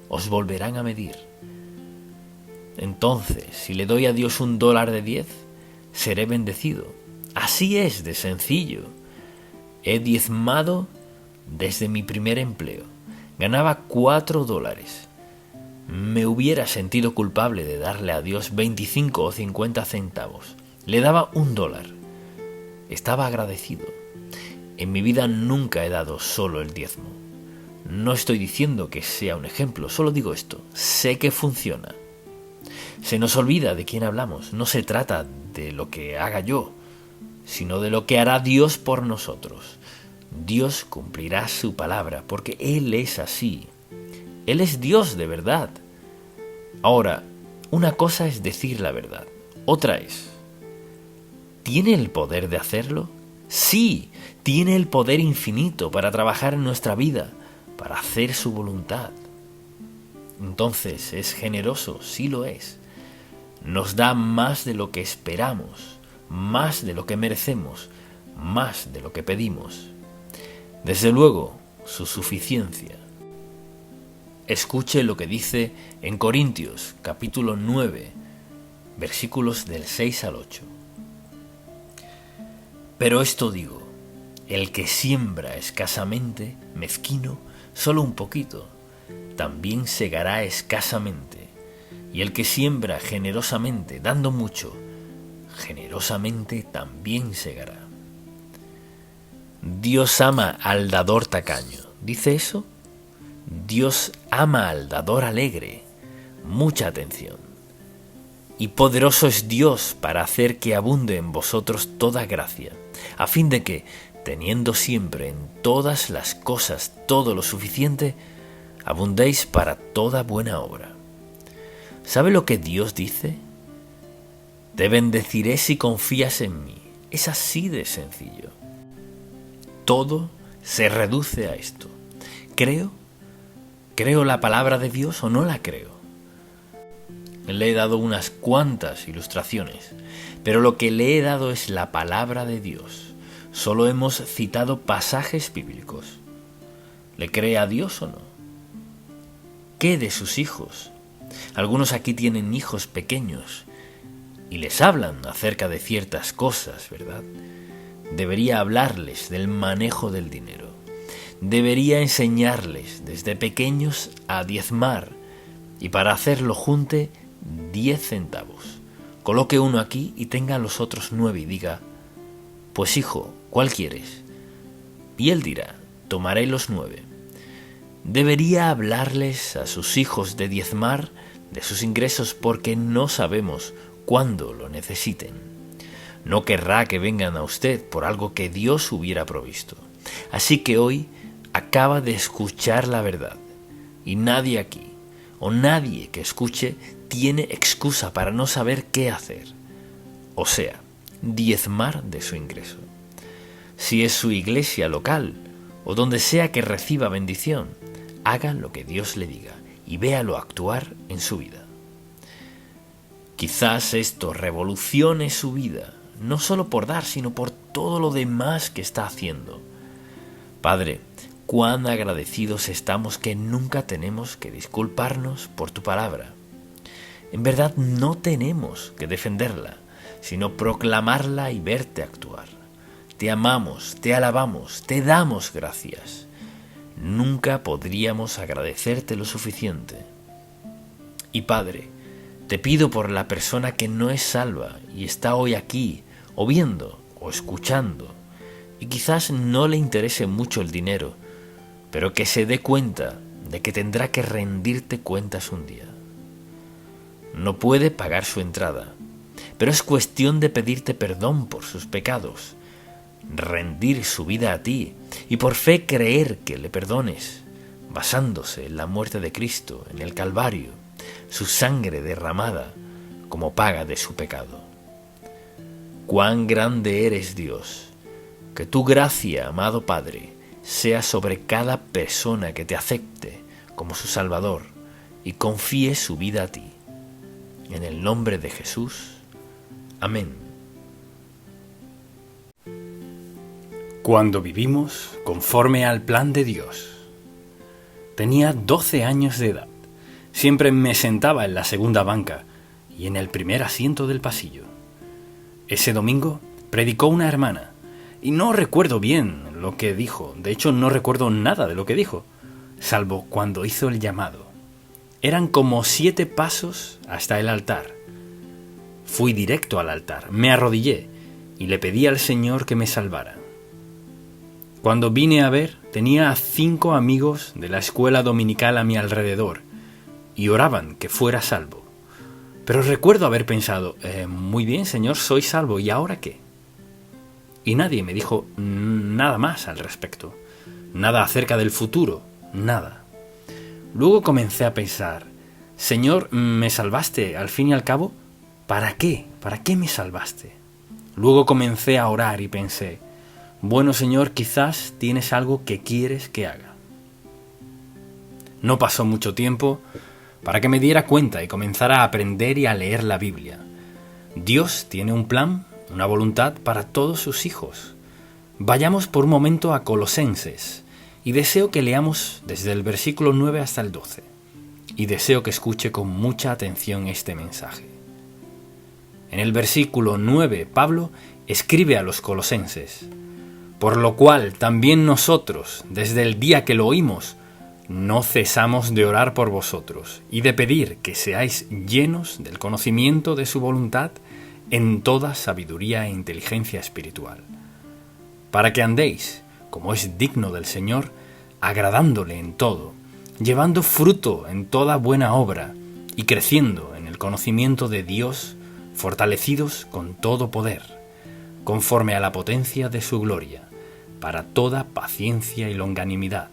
os volverán a medir. Entonces, si le doy a Dios $1 de 10, seré bendecido. Así es de sencillo. He diezmado desde mi primer empleo. Ganaba $4. Me hubiera sentido culpable de darle a Dios 25 o 50 centavos. Le daba $1. Estaba agradecido. En mi vida nunca he dado solo el diezmo. No estoy diciendo que sea un ejemplo, solo digo esto. Sé que funciona. Se nos olvida de quién hablamos. No se trata de lo que haga yo, sino de lo que hará Dios por nosotros. Dios cumplirá su palabra, porque Él es así. Él es Dios de verdad. Ahora, una cosa es decir la verdad, otra es: ¿tiene el poder de hacerlo? Sí, tiene el poder infinito para trabajar en nuestra vida, para hacer su voluntad. Entonces, ¿es generoso? Sí lo es. Nos da más de lo que esperamos, más de lo que merecemos, más de lo que pedimos. Desde luego, su suficiencia. Escuche lo que dice en Corintios, capítulo 9, versículos del 6 al 8. Pero esto digo: el que siembra escasamente, mezquino, solo un poquito, también segará escasamente. Y el que siembra generosamente, dando mucho, generosamente también segará. Dios ama al dador tacaño. ¿Dice eso? Dios ama al dador alegre. Mucha atención. Y poderoso es Dios para hacer que abunde en vosotros toda gracia, a fin de que, teniendo siempre en todas las cosas todo lo suficiente, abundéis para toda buena obra. ¿Sabe lo que Dios dice? Te bendeciré si confías en mí. Es así de sencillo. Todo se reduce a esto. ¿Creo la palabra de Dios o no la creo? Le he dado unas cuantas ilustraciones, pero lo que le he dado es la palabra de Dios. Solo hemos citado pasajes bíblicos. ¿Le cree a Dios o no? ¿Qué de sus hijos? Algunos aquí tienen hijos pequeños y les hablan acerca de ciertas cosas, ¿verdad? debería hablarles del manejo del dinero. Debería enseñarles desde pequeños a diezmar y para hacerlo junte 10 centavos. Coloque uno aquí y tenga los otros 9 y diga: pues hijo, ¿cuál quieres? Y él dirá: tomaré los 9. Debería hablarles a sus hijos de diezmar de sus ingresos porque no sabemos cuándo lo necesiten. No querrá que vengan a usted por algo que Dios hubiera provisto. Así que hoy acaba de escuchar la verdad y nadie aquí o nadie que escuche tiene excusa para no saber qué hacer, o sea, diezmar de su ingreso. Si es su iglesia local o donde sea que reciba bendición, haga lo que Dios le diga y véalo actuar en su vida. Quizás esto revolucione su vida, no solo por dar, sino por todo lo demás que está haciendo. Padre, cuán agradecidos estamos que nunca tenemos que disculparnos por tu palabra. En verdad no tenemos que defenderla, sino proclamarla y verte actuar. Te amamos, te alabamos, te damos gracias. Nunca podríamos agradecerte lo suficiente. Y Padre, te pido por la persona que no es salva y está hoy aquí, o viendo, o escuchando, y quizás no le interese mucho el dinero, pero que se dé cuenta de que tendrá que rendirte cuentas un día. No puede pagar su entrada, pero es cuestión de pedirte perdón por sus pecados, rendir su vida a ti y por fe creer que le perdones, basándose en la muerte de Cristo en el Calvario, su sangre derramada como paga de su pecado. Cuán grande eres, Dios, que tu gracia, amado Padre, sea sobre cada persona que te acepte como su Salvador y confíe su vida a ti. En el nombre de Jesús. Amén. Cuando vivimos conforme al plan de Dios. Tenía 12 años de edad. Siempre me sentaba en la segunda banca y en el primer asiento del pasillo. Ese domingo predicó una hermana y no recuerdo bien lo que dijo. De hecho, no recuerdo nada de lo que dijo, salvo cuando hizo el llamado. Eran como 7 pasos hasta el altar. Fui directo al altar, me arrodillé y le pedí al Señor que me salvara. Cuando vine a ver, tenía a 5 amigos de la escuela dominical a mi alrededor y oraban que fuera salvo. Pero recuerdo haber pensado, muy bien, Señor, soy salvo, ¿y ahora qué? Y nadie me dijo nada más al respecto, nada acerca del futuro, nada. Luego comencé a pensar, Señor, ¿me salvaste al fin y al cabo? ¿Para qué? ¿Para qué me salvaste? Luego comencé a orar y pensé, bueno, Señor, quizás tienes algo que quieres que haga. No pasó mucho tiempo para que me diera cuenta y comenzara a aprender y a leer la Biblia. Dios tiene un plan, una voluntad para todos sus hijos. Vayamos por un momento a Colosenses y deseo que leamos desde el versículo 9 hasta el 12 y deseo que escuche con mucha atención este mensaje. En el versículo 9, Pablo escribe a los colosenses: por lo cual también nosotros, desde el día que lo oímos, no cesamos de orar por vosotros y de pedir que seáis llenos del conocimiento de su voluntad en toda sabiduría e inteligencia espiritual, para que andéis, como es digno del Señor, agradándole en todo, llevando fruto en toda buena obra y creciendo en el conocimiento de Dios, fortalecidos con todo poder, conforme a la potencia de su gloria, para toda paciencia y longanimidad,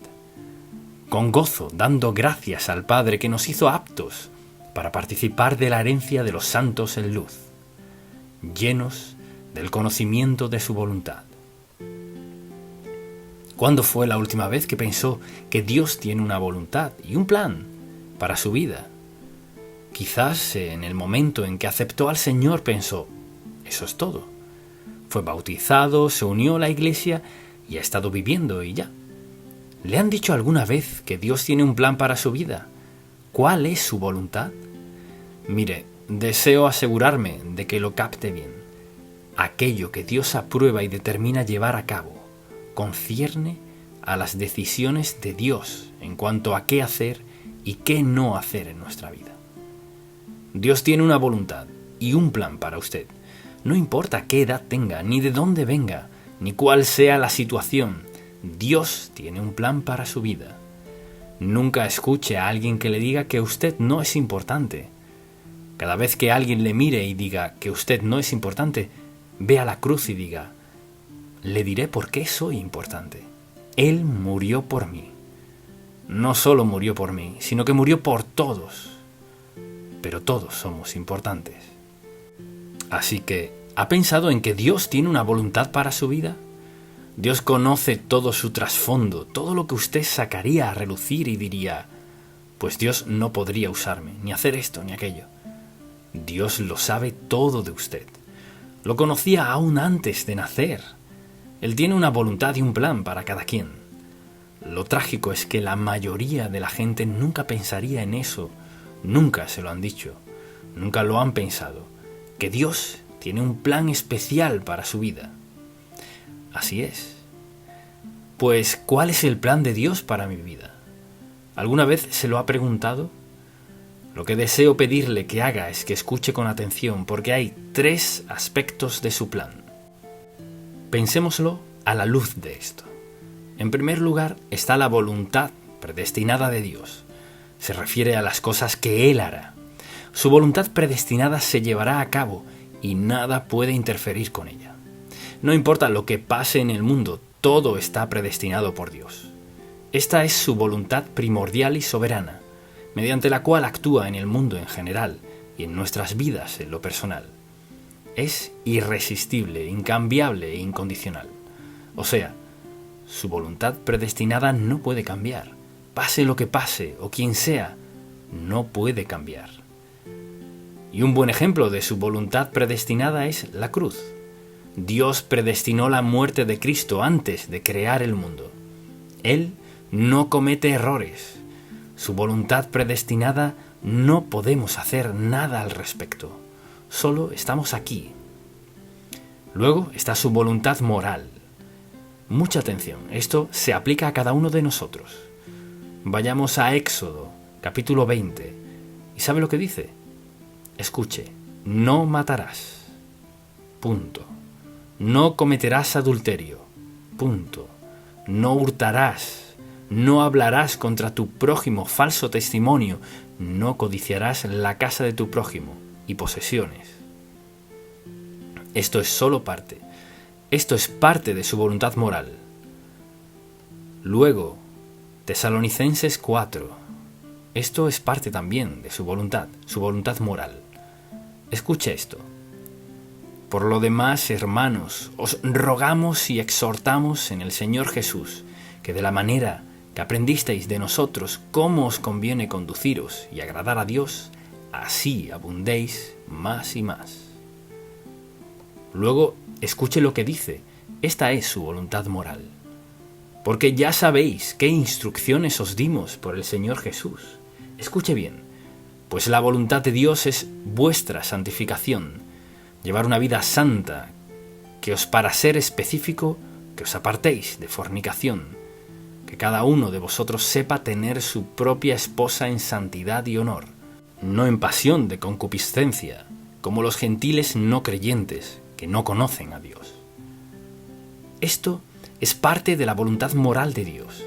con gozo dando gracias al Padre que nos hizo aptos para participar de la herencia de los santos en luz, llenos del conocimiento de su voluntad. ¿Cuándo fue la última vez que pensó que Dios tiene una voluntad y un plan para su vida? Quizás en el momento en que aceptó al Señor pensó, eso es todo. Fue bautizado, se unió a la iglesia y ha estado viviendo y ya. ¿Le han dicho alguna vez que Dios tiene un plan para su vida? ¿Cuál es su voluntad? Mire, deseo asegurarme de que lo capte bien. aquello que Dios aprueba y determina llevar a cabo concierne a las decisiones de Dios en cuanto a qué hacer y qué no hacer en nuestra vida. Dios tiene una voluntad y un plan para usted. No importa qué edad tenga, ni de dónde venga, ni cuál sea la situación, Dios tiene un plan para su vida. Nunca escuche a alguien que le diga que usted no es importante. Cada vez que alguien le mire y diga que usted no es importante, ve a la cruz y diga: le diré por qué soy importante. Él murió por mí. No solo murió por mí, sino que murió por todos. Pero todos somos importantes. Así que, ¿ha pensado en que Dios tiene una voluntad para su vida? Dios conoce todo su trasfondo, todo lo que usted sacaría a relucir y diría: pues Dios no podría usarme, ni hacer esto ni aquello. Dios lo sabe todo de usted. Lo conocía aún antes de nacer. Él tiene una voluntad y un plan para cada quien. Lo trágico es que la mayoría de la gente nunca pensaría en eso, nunca se lo han dicho, nunca lo han pensado, que Dios tiene un plan especial para su vida. Así es. Pues, ¿cuál es el plan de Dios para mi vida? ¿Alguna vez se lo ha preguntado? Lo que deseo pedirle que haga es que escuche con atención, porque hay 3 aspectos de su plan. Pensémoslo a la luz de esto. En primer lugar está la voluntad predestinada de Dios. Se refiere a las cosas que Él hará. Su voluntad predestinada se llevará a cabo y nada puede interferir con ella. No importa lo que pase en el mundo, todo está predestinado por Dios. Esta es su voluntad primordial y soberana, mediante la cual actúa en el mundo en general y en nuestras vidas en lo personal. Es irresistible, incambiable e incondicional. O sea, su voluntad predestinada no puede cambiar. Pase lo que pase o quien sea, no puede cambiar. Y un buen ejemplo de su voluntad predestinada es la cruz. Dios predestinó la muerte de Cristo antes de crear el mundo. Él no comete errores. Su voluntad predestinada no podemos hacer nada al respecto. Solo estamos aquí. Luego está su voluntad moral. Mucha atención, esto se aplica a cada uno de nosotros. Vayamos a Éxodo, capítulo 20. ¿Y sabe lo que dice? Escuche: no matarás. Punto. No cometerás adulterio. Punto. No hurtarás. No hablarás contra tu prójimo falso testimonio. No codiciarás la casa de tu prójimo y posesiones. Esto es solo parte. Esto es parte de su voluntad moral. Luego, Tesalonicenses 4. Esto es parte también de su voluntad moral. Escuche esto. Por lo demás, hermanos, os rogamos y exhortamos en el Señor Jesús, que de la manera que aprendisteis de nosotros cómo os conviene conduciros y agradar a Dios, así abundéis más y más. Luego, escuche lo que dice. Esta es su voluntad moral. Porque ya sabéis qué instrucciones os dimos por el Señor Jesús. Escuche bien, pues la voluntad de Dios es vuestra santificación, llevar una vida santa, que os, para ser específico, que os apartéis de fornicación, que cada uno de vosotros sepa tener su propia esposa en santidad y honor, no en pasión de concupiscencia, como los gentiles no creyentes, que no conocen a Dios. Esto es parte de la voluntad moral de Dios.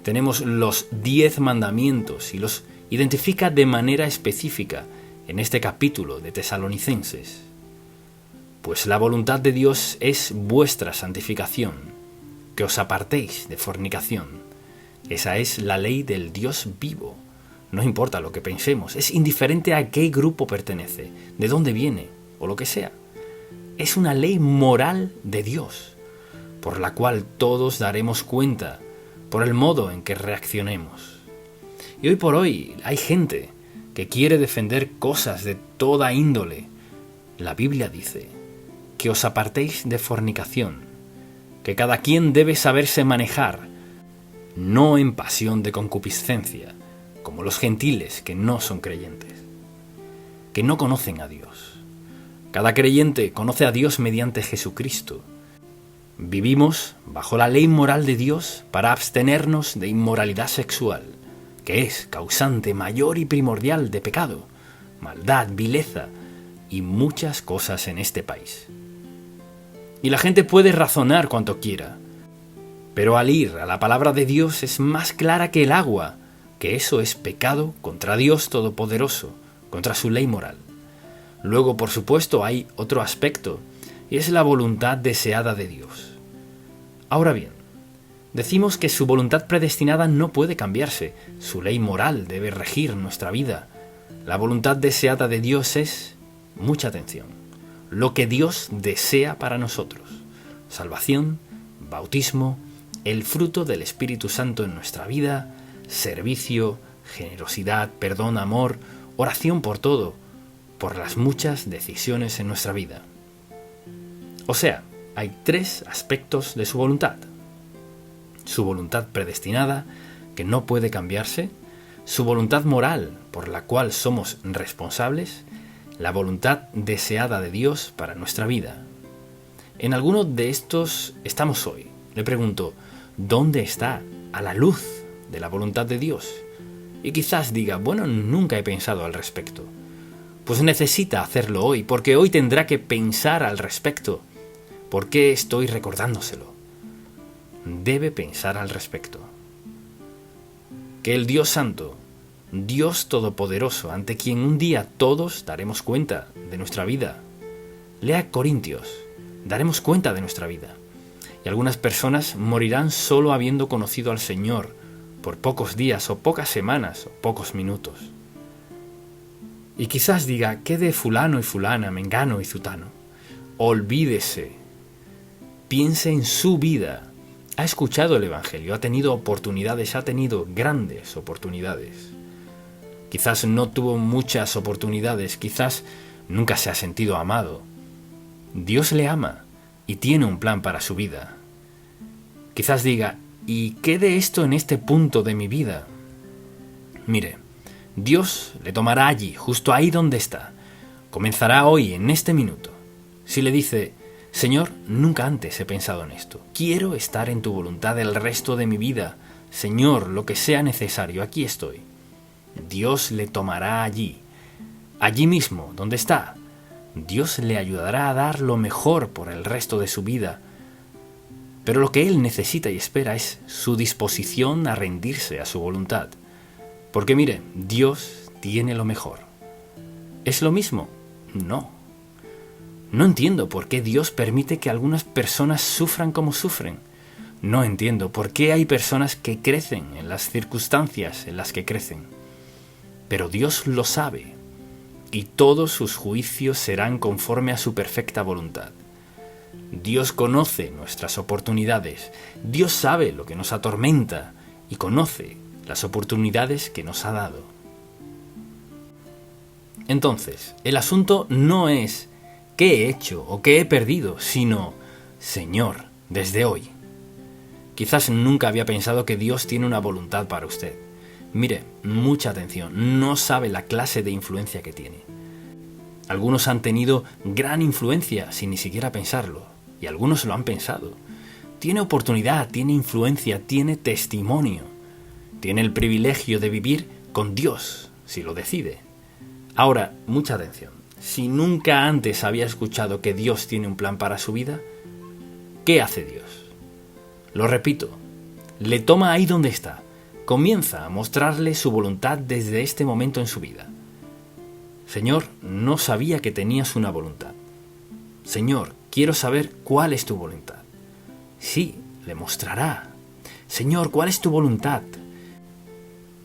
Tenemos los 10 mandamientos y los identifica de manera específica en este capítulo de Tesalonicenses. Pues la voluntad de Dios es vuestra santificación, que os apartéis de fornicación. Esa es la ley del Dios vivo. No importa lo que pensemos, es indiferente a qué grupo pertenece, de dónde viene o lo que sea. Es una ley moral de Dios, por la cual todos daremos cuenta por el modo en que reaccionemos. Y hoy por hoy hay gente que quiere defender cosas de toda índole. La Biblia dice que os apartéis de fornicación, que cada quien debe saberse manejar, no en pasión de concupiscencia, como los gentiles que no son creyentes, que no conocen a Dios. Cada creyente conoce a Dios mediante Jesucristo. Vivimos bajo la ley moral de Dios para abstenernos de inmoralidad sexual, que es causante mayor y primordial de pecado, maldad, vileza y muchas cosas en este país. Y la gente puede razonar cuanto quiera, pero al ir a la palabra de Dios es más clara que el agua, que eso es pecado contra Dios Todopoderoso, contra su ley moral. Luego, por supuesto, hay otro aspecto, y es la voluntad deseada de Dios. Ahora bien, decimos que su voluntad predestinada no puede cambiarse, su ley moral debe regir nuestra vida. La voluntad deseada de Dios es, mucha atención, lo que Dios desea para nosotros: salvación, bautismo, el fruto del Espíritu Santo en nuestra vida, servicio, generosidad, perdón, amor, oración por todo, por las muchas decisiones en nuestra vida. O sea, hay 3 aspectos de su voluntad: su voluntad predestinada, que no puede cambiarse; su voluntad moral, por la cual somos responsables; la voluntad deseada de Dios para nuestra vida. En alguno de estos estamos hoy. Le pregunto, ¿dónde está a la luz de la voluntad de Dios? Y quizás diga, bueno, nunca he pensado al respecto. Pues necesita hacerlo hoy, porque hoy tendrá que pensar al respecto. ¿Por qué estoy recordándoselo? Debe pensar al respecto. Que el Dios Santo, Dios Todopoderoso, ante quien un día todos daremos cuenta de nuestra vida. Lea Corintios, daremos cuenta de nuestra vida. Y algunas personas morirán solo habiendo conocido al Señor por pocos días o pocas semanas o pocos minutos. Y quizás diga, ¿qué de fulano y fulana, mengano y zutano? Olvídese. Piense en su vida. Ha escuchado el Evangelio, ha tenido oportunidades, ha tenido grandes oportunidades. Quizás no tuvo muchas oportunidades, quizás nunca se ha sentido amado. Dios le ama y tiene un plan para su vida. Quizás diga, ¿y qué de esto en este punto de mi vida? Mire, Dios le tomará allí, justo ahí donde está. Comenzará hoy, en este minuto. Si le dice, Señor, nunca antes he pensado en esto. Quiero estar en tu voluntad el resto de mi vida. Señor, lo que sea necesario, aquí estoy. Dios le tomará allí, allí mismo, donde está. Dios le ayudará a dar lo mejor por el resto de su vida. Pero lo que él necesita y espera es su disposición a rendirse a su voluntad. Porque mire, Dios tiene lo mejor. ¿Es lo mismo? No. No entiendo por qué Dios permite que algunas personas sufran como sufren. No entiendo por qué hay personas que crecen en las circunstancias en las que crecen. Pero Dios lo sabe, y todos sus juicios serán conforme a su perfecta voluntad. Dios conoce nuestras oportunidades, Dios sabe lo que nos atormenta y conoce las oportunidades que nos ha dado. Entonces, el asunto no es qué he hecho o qué he perdido, sino, Señor, desde hoy. Quizás nunca había pensado que Dios tiene una voluntad para usted. Mire, mucha atención, no sabe la clase de influencia que tiene. Algunos han tenido gran influencia sin ni siquiera pensarlo, y algunos lo han pensado. Tiene oportunidad, tiene influencia, tiene testimonio. Tiene el privilegio de vivir con Dios, si lo decide. Ahora, mucha atención. Si nunca antes había escuchado que Dios tiene un plan para su vida, ¿qué hace Dios? Lo repito, le toma ahí donde está. Comienza a mostrarle su voluntad desde este momento en su vida. Señor, no sabía que tenías una voluntad. Señor, quiero saber cuál es tu voluntad. Sí, le mostrará. Señor, ¿cuál es tu voluntad?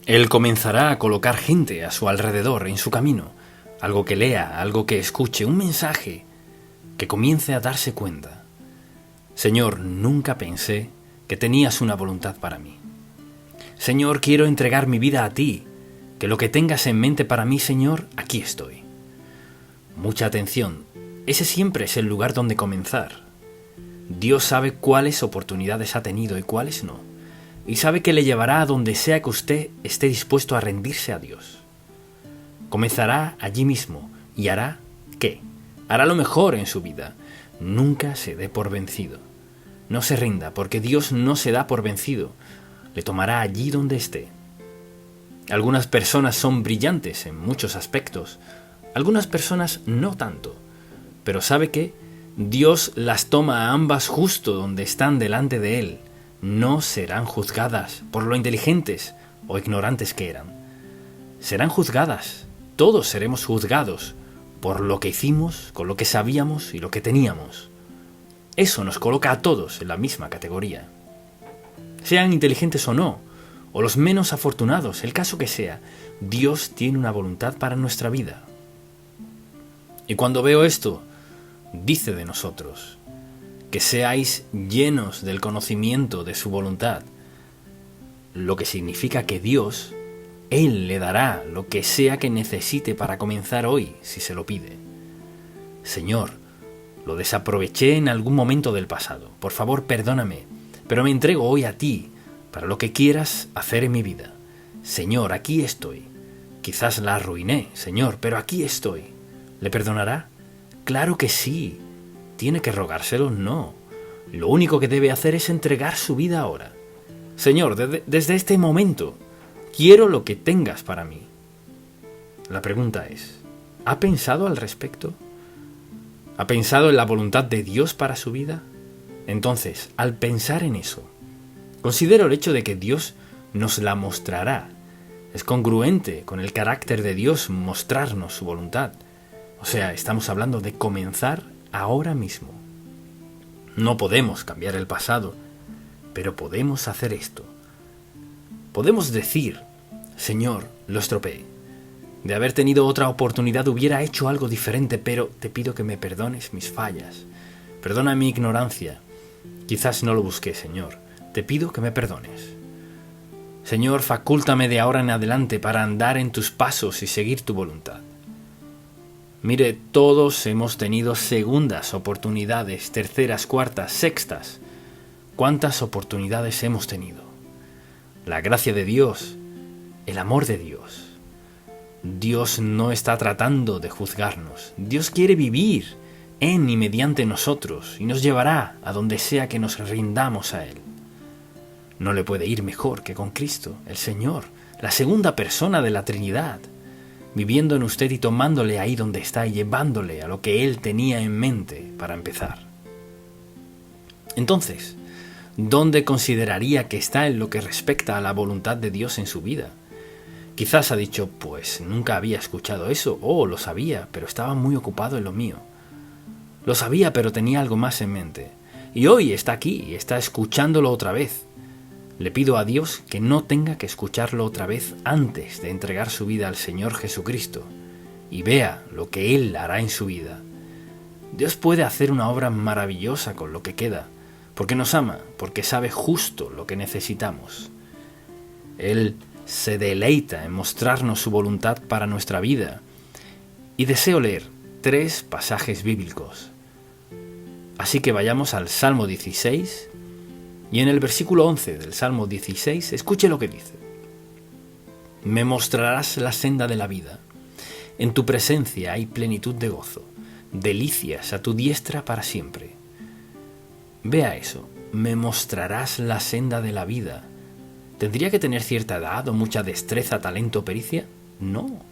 Él comenzará a colocar gente a su alrededor, en su camino. Algo que lea, algo que escuche, un mensaje, que comience a darse cuenta. Señor, nunca pensé que tenías una voluntad para mí. Señor, quiero entregar mi vida a ti, que lo que tengas en mente para mí, Señor, aquí estoy. Mucha atención, ese siempre es el lugar donde comenzar. Dios sabe cuáles oportunidades ha tenido y cuáles no, y sabe que le llevará a donde sea que usted esté dispuesto a rendirse a Dios. Comenzará allí mismo y hará, ¿qué? hará lo mejor en su vida. Nunca se dé por vencido. No se rinda, porque Dios no se da por vencido. Le tomará allí donde esté. Algunas personas son brillantes en muchos aspectos, algunas personas no tanto. Pero ¿sabe qué? Dios las toma a ambas justo donde están delante de Él. No serán juzgadas por lo inteligentes o ignorantes que eran. Serán juzgadas. Todos seremos juzgados por lo que hicimos, con lo que sabíamos y lo que teníamos. Eso nos coloca a todos en la misma categoría. Sean inteligentes o no, o los menos afortunados, el caso que sea, Dios tiene una voluntad para nuestra vida. Y cuando veo esto, dice de nosotros, que seáis llenos del conocimiento de su voluntad, lo que significa que Dios, Él le dará lo que sea que necesite para comenzar hoy, si se lo pide. Señor, lo desaproveché en algún momento del pasado. Por favor, perdóname, pero me entrego hoy a ti para lo que quieras hacer en mi vida. Señor, aquí estoy. Quizás la arruiné, Señor, pero aquí estoy. ¿Le perdonará? Claro que sí. ¿Tiene que rogárselo? No. Lo único que debe hacer es entregar su vida ahora. Señor, desde este momento, quiero lo que tengas para mí. La pregunta es, ¿ha pensado al respecto? ¿Ha pensado en la voluntad de Dios para su vida? Entonces, al pensar en eso, considero el hecho de que Dios nos la mostrará. Es congruente con el carácter de Dios mostrarnos su voluntad. O sea, estamos hablando de comenzar ahora mismo. No podemos cambiar el pasado, pero podemos hacer esto. Podemos decir, Señor, lo estropeé. De haber tenido otra oportunidad hubiera hecho algo diferente, pero te pido que me perdones mis fallas. Perdona mi ignorancia. Quizás no lo busqué, Señor. Te pido que me perdones. Señor, facúltame de ahora en adelante para andar en tus pasos y seguir tu voluntad. Mire, todos hemos tenido segundas oportunidades, terceras, cuartas, sextas. ¿Cuántas oportunidades hemos tenido? La gracia de Dios, el amor de Dios. Dios no está tratando de juzgarnos. Dios quiere vivir en y mediante nosotros y nos llevará a donde sea que nos rindamos a Él. No le puede ir mejor que con Cristo, el Señor, la segunda persona de la Trinidad, viviendo en usted y tomándole ahí donde está y llevándole a lo que Él tenía en mente para empezar. Entonces, ¿dónde consideraría que está en lo que respecta a la voluntad de Dios en su vida? Quizás ha dicho, pues nunca había escuchado eso, o lo sabía, pero estaba muy ocupado en lo mío. Lo sabía, pero tenía algo más en mente. Y hoy está aquí y está escuchándolo otra vez. Le pido a Dios que no tenga que escucharlo otra vez antes de entregar su vida al Señor Jesucristo y vea lo que Él hará en su vida. Dios puede hacer una obra maravillosa con lo que queda, porque nos ama, porque sabe justo lo que necesitamos. Él se deleita en mostrarnos su voluntad para nuestra vida y deseo leer 3 pasajes bíblicos. Así que vayamos al Salmo 16 y en el versículo 11 del Salmo 16 escuche lo que dice. Me mostrarás la senda de la vida. En tu presencia hay plenitud de gozo, delicias a tu diestra para siempre. Vea eso, me mostrarás la senda de la vida. ¿Tendría que tener cierta edad o mucha destreza, talento o pericia? No.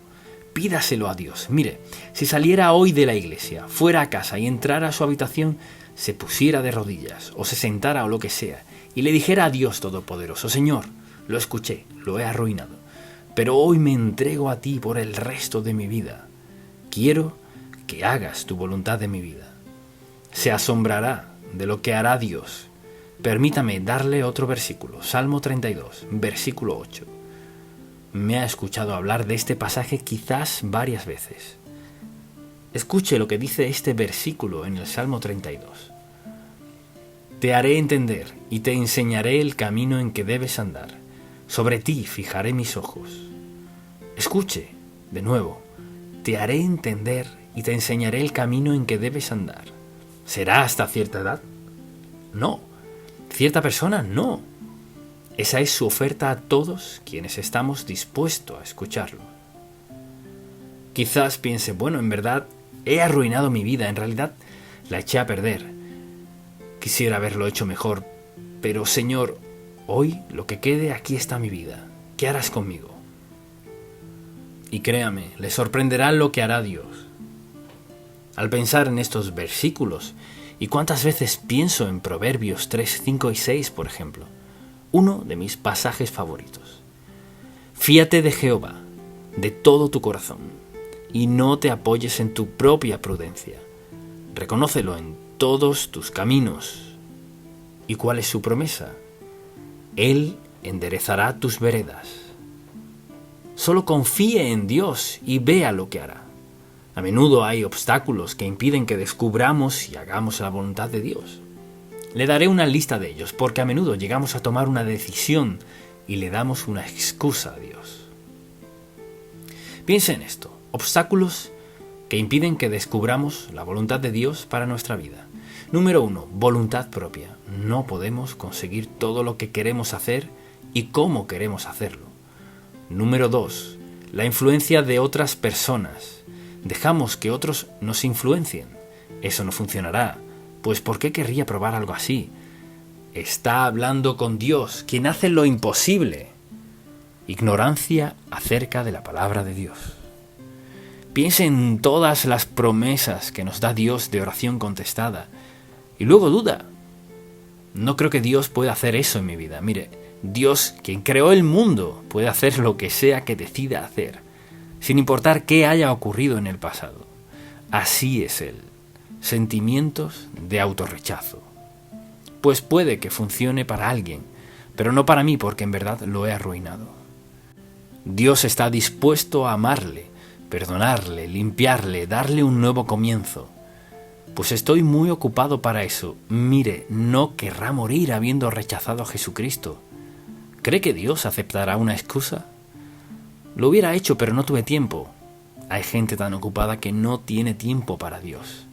Pídaselo a Dios. Mire, si saliera hoy de la iglesia, fuera a casa y entrara a su habitación, se pusiera de rodillas o se sentara o lo que sea y le dijera a Dios Todopoderoso, Señor, lo escuché, lo he arruinado, pero hoy me entrego a ti por el resto de mi vida. Quiero que hagas tu voluntad de mi vida. Se asombrará de lo que hará Dios. Permítame darle otro versículo, Salmo 32, versículo 8. Me ha escuchado hablar de este pasaje quizás varias veces. Escuche lo que dice este versículo en el Salmo 32. Te haré entender y te enseñaré el camino en que debes andar. Sobre ti fijaré mis ojos. Escuche, de nuevo, te haré entender y te enseñaré el camino en que debes andar. ¿Será hasta cierta edad? No. ¿Cierta persona? No. Esa es su oferta a todos quienes estamos dispuestos a escucharlo. Quizás piense, bueno, en verdad, he arruinado mi vida, en realidad la eché a perder. Quisiera haberlo hecho mejor, pero Señor, hoy lo que quede, aquí está mi vida. ¿Qué harás conmigo? Y créame, le sorprenderá lo que hará Dios. Al pensar en estos versículos, y cuántas veces pienso en Proverbios 3, 5 y 6, por ejemplo, uno de mis pasajes favoritos. Fíate de Jehová, de todo tu corazón, y no te apoyes en tu propia prudencia. Reconócelo en todos tus caminos. ¿Y cuál es su promesa? Él enderezará tus veredas. Solo confíe en Dios y vea lo que hará. A menudo hay obstáculos que impiden que descubramos y hagamos la voluntad de Dios. Le daré una lista de ellos, porque a menudo llegamos a tomar una decisión y le damos una excusa a Dios. Piense en esto: obstáculos que impiden que descubramos la voluntad de Dios para nuestra vida. Número 1. Voluntad propia. No podemos conseguir todo lo que queremos hacer y cómo queremos hacerlo. Número 2. La influencia de otras personas. Dejamos que otros nos influencien. Eso no funcionará, pues ¿por qué querría probar algo así? Está hablando con Dios, quien hace lo imposible. Ignorancia acerca de la palabra de Dios. Piense en todas las promesas que nos da Dios de oración contestada y luego duda. No creo que Dios pueda hacer eso en mi vida. Mire, Dios, quien creó el mundo, puede hacer lo que sea que decida hacer, sin importar qué haya ocurrido en el pasado. Así es Él. Sentimientos de autorrechazo. Pues puede que funcione para alguien, pero no para mí, porque en verdad lo he arruinado. Dios está dispuesto a amarle, perdonarle, limpiarle, darle un nuevo comienzo. Pues estoy muy ocupado para eso. Mire, no querrá morir habiendo rechazado a Jesucristo. ¿Cree que Dios aceptará una excusa? Lo hubiera hecho, pero no tuve tiempo. Hay gente tan ocupada que no tiene tiempo para Dios.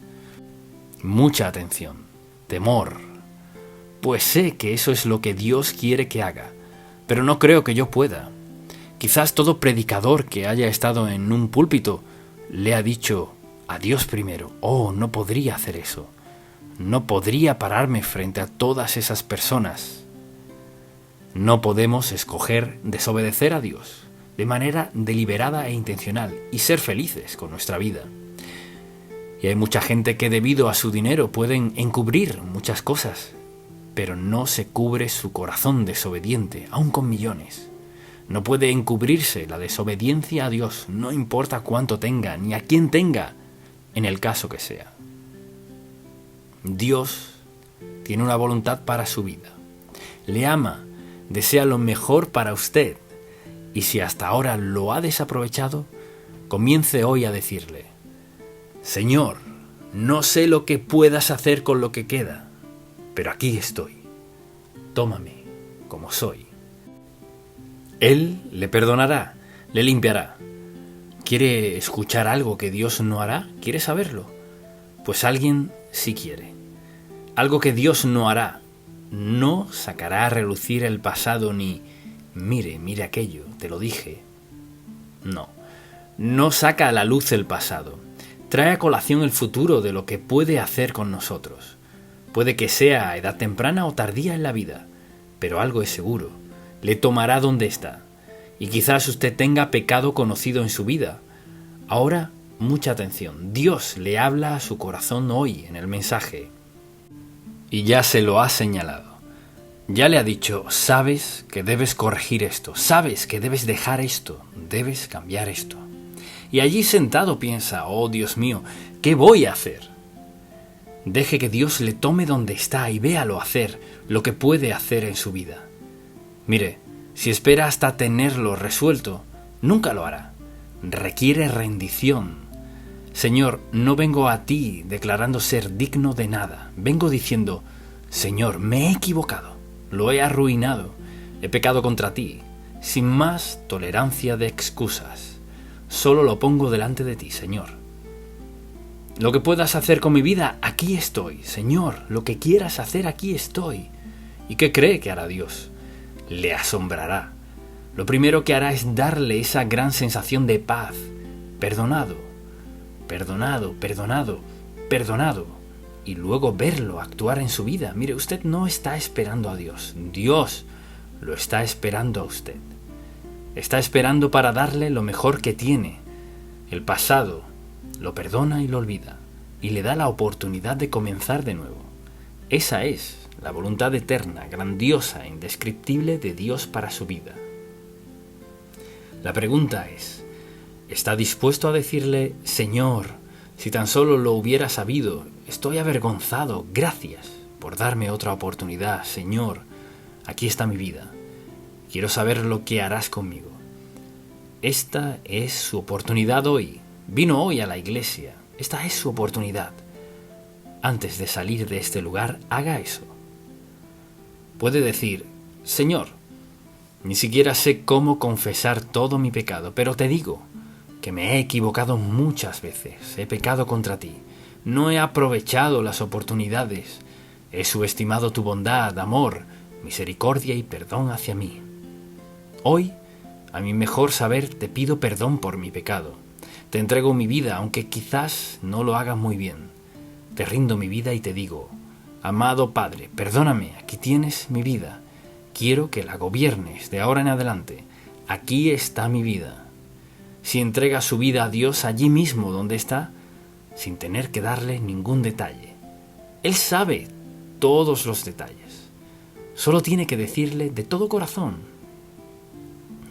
Mucha atención, temor. Pues sé que eso es lo que Dios quiere que haga, pero no creo que yo pueda. Quizás todo predicador que haya estado en un púlpito le ha dicho a Dios primero: oh, no podría hacer eso. No podría pararme frente a todas esas personas. No podemos escoger desobedecer a Dios de manera deliberada e intencional y ser felices con nuestra vida. Y hay mucha gente que debido a su dinero pueden encubrir muchas cosas, pero no se cubre su corazón desobediente, aun con millones. No puede encubrirse la desobediencia a Dios, no importa cuánto tenga, ni a quién tenga, en el caso que sea. Dios tiene una voluntad para su vida. Le ama, desea lo mejor para usted, y si hasta ahora lo ha desaprovechado, comience hoy a decirle: Señor, no sé lo que puedas hacer con lo que queda, pero aquí estoy. Tómame como soy. Él le perdonará, le limpiará. ¿Quiere escuchar algo que Dios no hará? ¿Quiere saberlo? Pues alguien sí quiere. Algo que Dios no hará. No sacará a relucir el pasado ni mire aquello, te lo dije. No saca a la luz el pasado. Trae a colación el futuro de lo que puede hacer con nosotros. Puede que sea a edad temprana o tardía en la vida, pero algo es seguro: le tomará donde está. Y quizás usted tenga pecado conocido en su vida. Ahora, mucha atención. Dios le habla a su corazón hoy en el mensaje. Y ya se lo ha señalado. Ya le ha dicho: sabes que debes corregir esto, sabes que debes dejar esto, debes cambiar esto. Y allí sentado piensa: oh Dios mío, ¿qué voy a hacer? Deje que Dios le tome donde está y véalo hacer lo que puede hacer en su vida. Mire, si espera hasta tenerlo resuelto, nunca lo hará. Requiere rendición. Señor, no vengo a ti declarando ser digno de nada. Vengo diciendo: Señor, me he equivocado, lo he arruinado, he pecado contra ti, sin más tolerancia de excusas. Solo lo pongo delante de ti, Señor. Lo que puedas hacer con mi vida, aquí estoy. Señor, lo que quieras hacer, aquí estoy. ¿Y qué cree que hará Dios? Le asombrará. Lo primero que hará es darle esa gran sensación de paz, perdonado. perdonado, perdonado, perdonado, y luego verlo actuar en su vida. Mire, usted no está esperando a Dios. Dios lo está esperando a usted. Está esperando para darle lo mejor que tiene. El pasado lo perdona y lo olvida, y le da la oportunidad de comenzar de nuevo. Esa es la voluntad eterna, grandiosa e indescriptible de Dios para su vida. La pregunta es, ¿está dispuesto a decirle: Señor, si tan solo lo hubiera sabido, estoy avergonzado, gracias por darme otra oportunidad, Señor, aquí está mi vida, quiero saber lo que harás conmigo? Esta es su oportunidad hoy. Vino hoy a la iglesia. Esta es su oportunidad. Antes de salir de este lugar, haga eso. Puede decir: Señor, ni siquiera sé cómo confesar todo mi pecado, pero te digo que me he equivocado muchas veces, he pecado contra ti, no he aprovechado las oportunidades, he subestimado tu bondad, amor, misericordia y perdón hacia mí. Hoy, a mi mejor saber, te pido perdón por mi pecado. Te entrego mi vida, aunque quizás no lo hagas muy bien. Te rindo mi vida y te digo: amado Padre, perdóname, aquí tienes mi vida. Quiero que la gobiernes de ahora en adelante. Aquí está mi vida. Si entrega su vida a Dios allí mismo donde está, sin tener que darle ningún detalle. Él sabe todos los detalles. Solo tiene que decirle de todo corazón: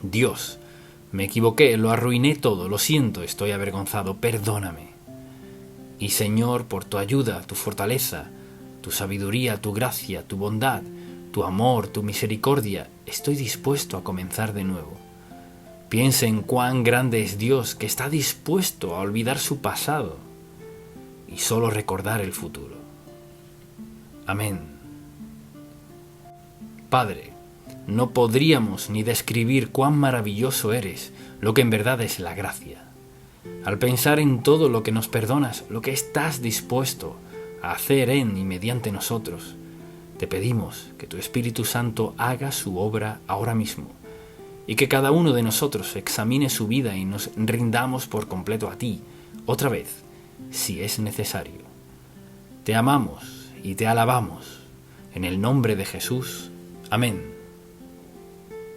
Dios, me equivoqué, lo arruiné todo, lo siento, estoy avergonzado, perdóname. Y Señor, por tu ayuda, tu fortaleza, tu sabiduría, tu gracia, tu bondad, tu amor, tu misericordia, estoy dispuesto a comenzar de nuevo. Piense en cuán grande es Dios, que está dispuesto a olvidar su pasado y solo recordar el futuro. Amén. Padre, no podríamos ni describir cuán maravilloso eres, lo que en verdad es la gracia. Al pensar en todo lo que nos perdonas, lo que estás dispuesto a hacer en y mediante nosotros, te pedimos que tu Espíritu Santo haga su obra ahora mismo y que cada uno de nosotros examine su vida y nos rindamos por completo a ti, otra vez, si es necesario. Te amamos y te alabamos. En el nombre de Jesús. Amén.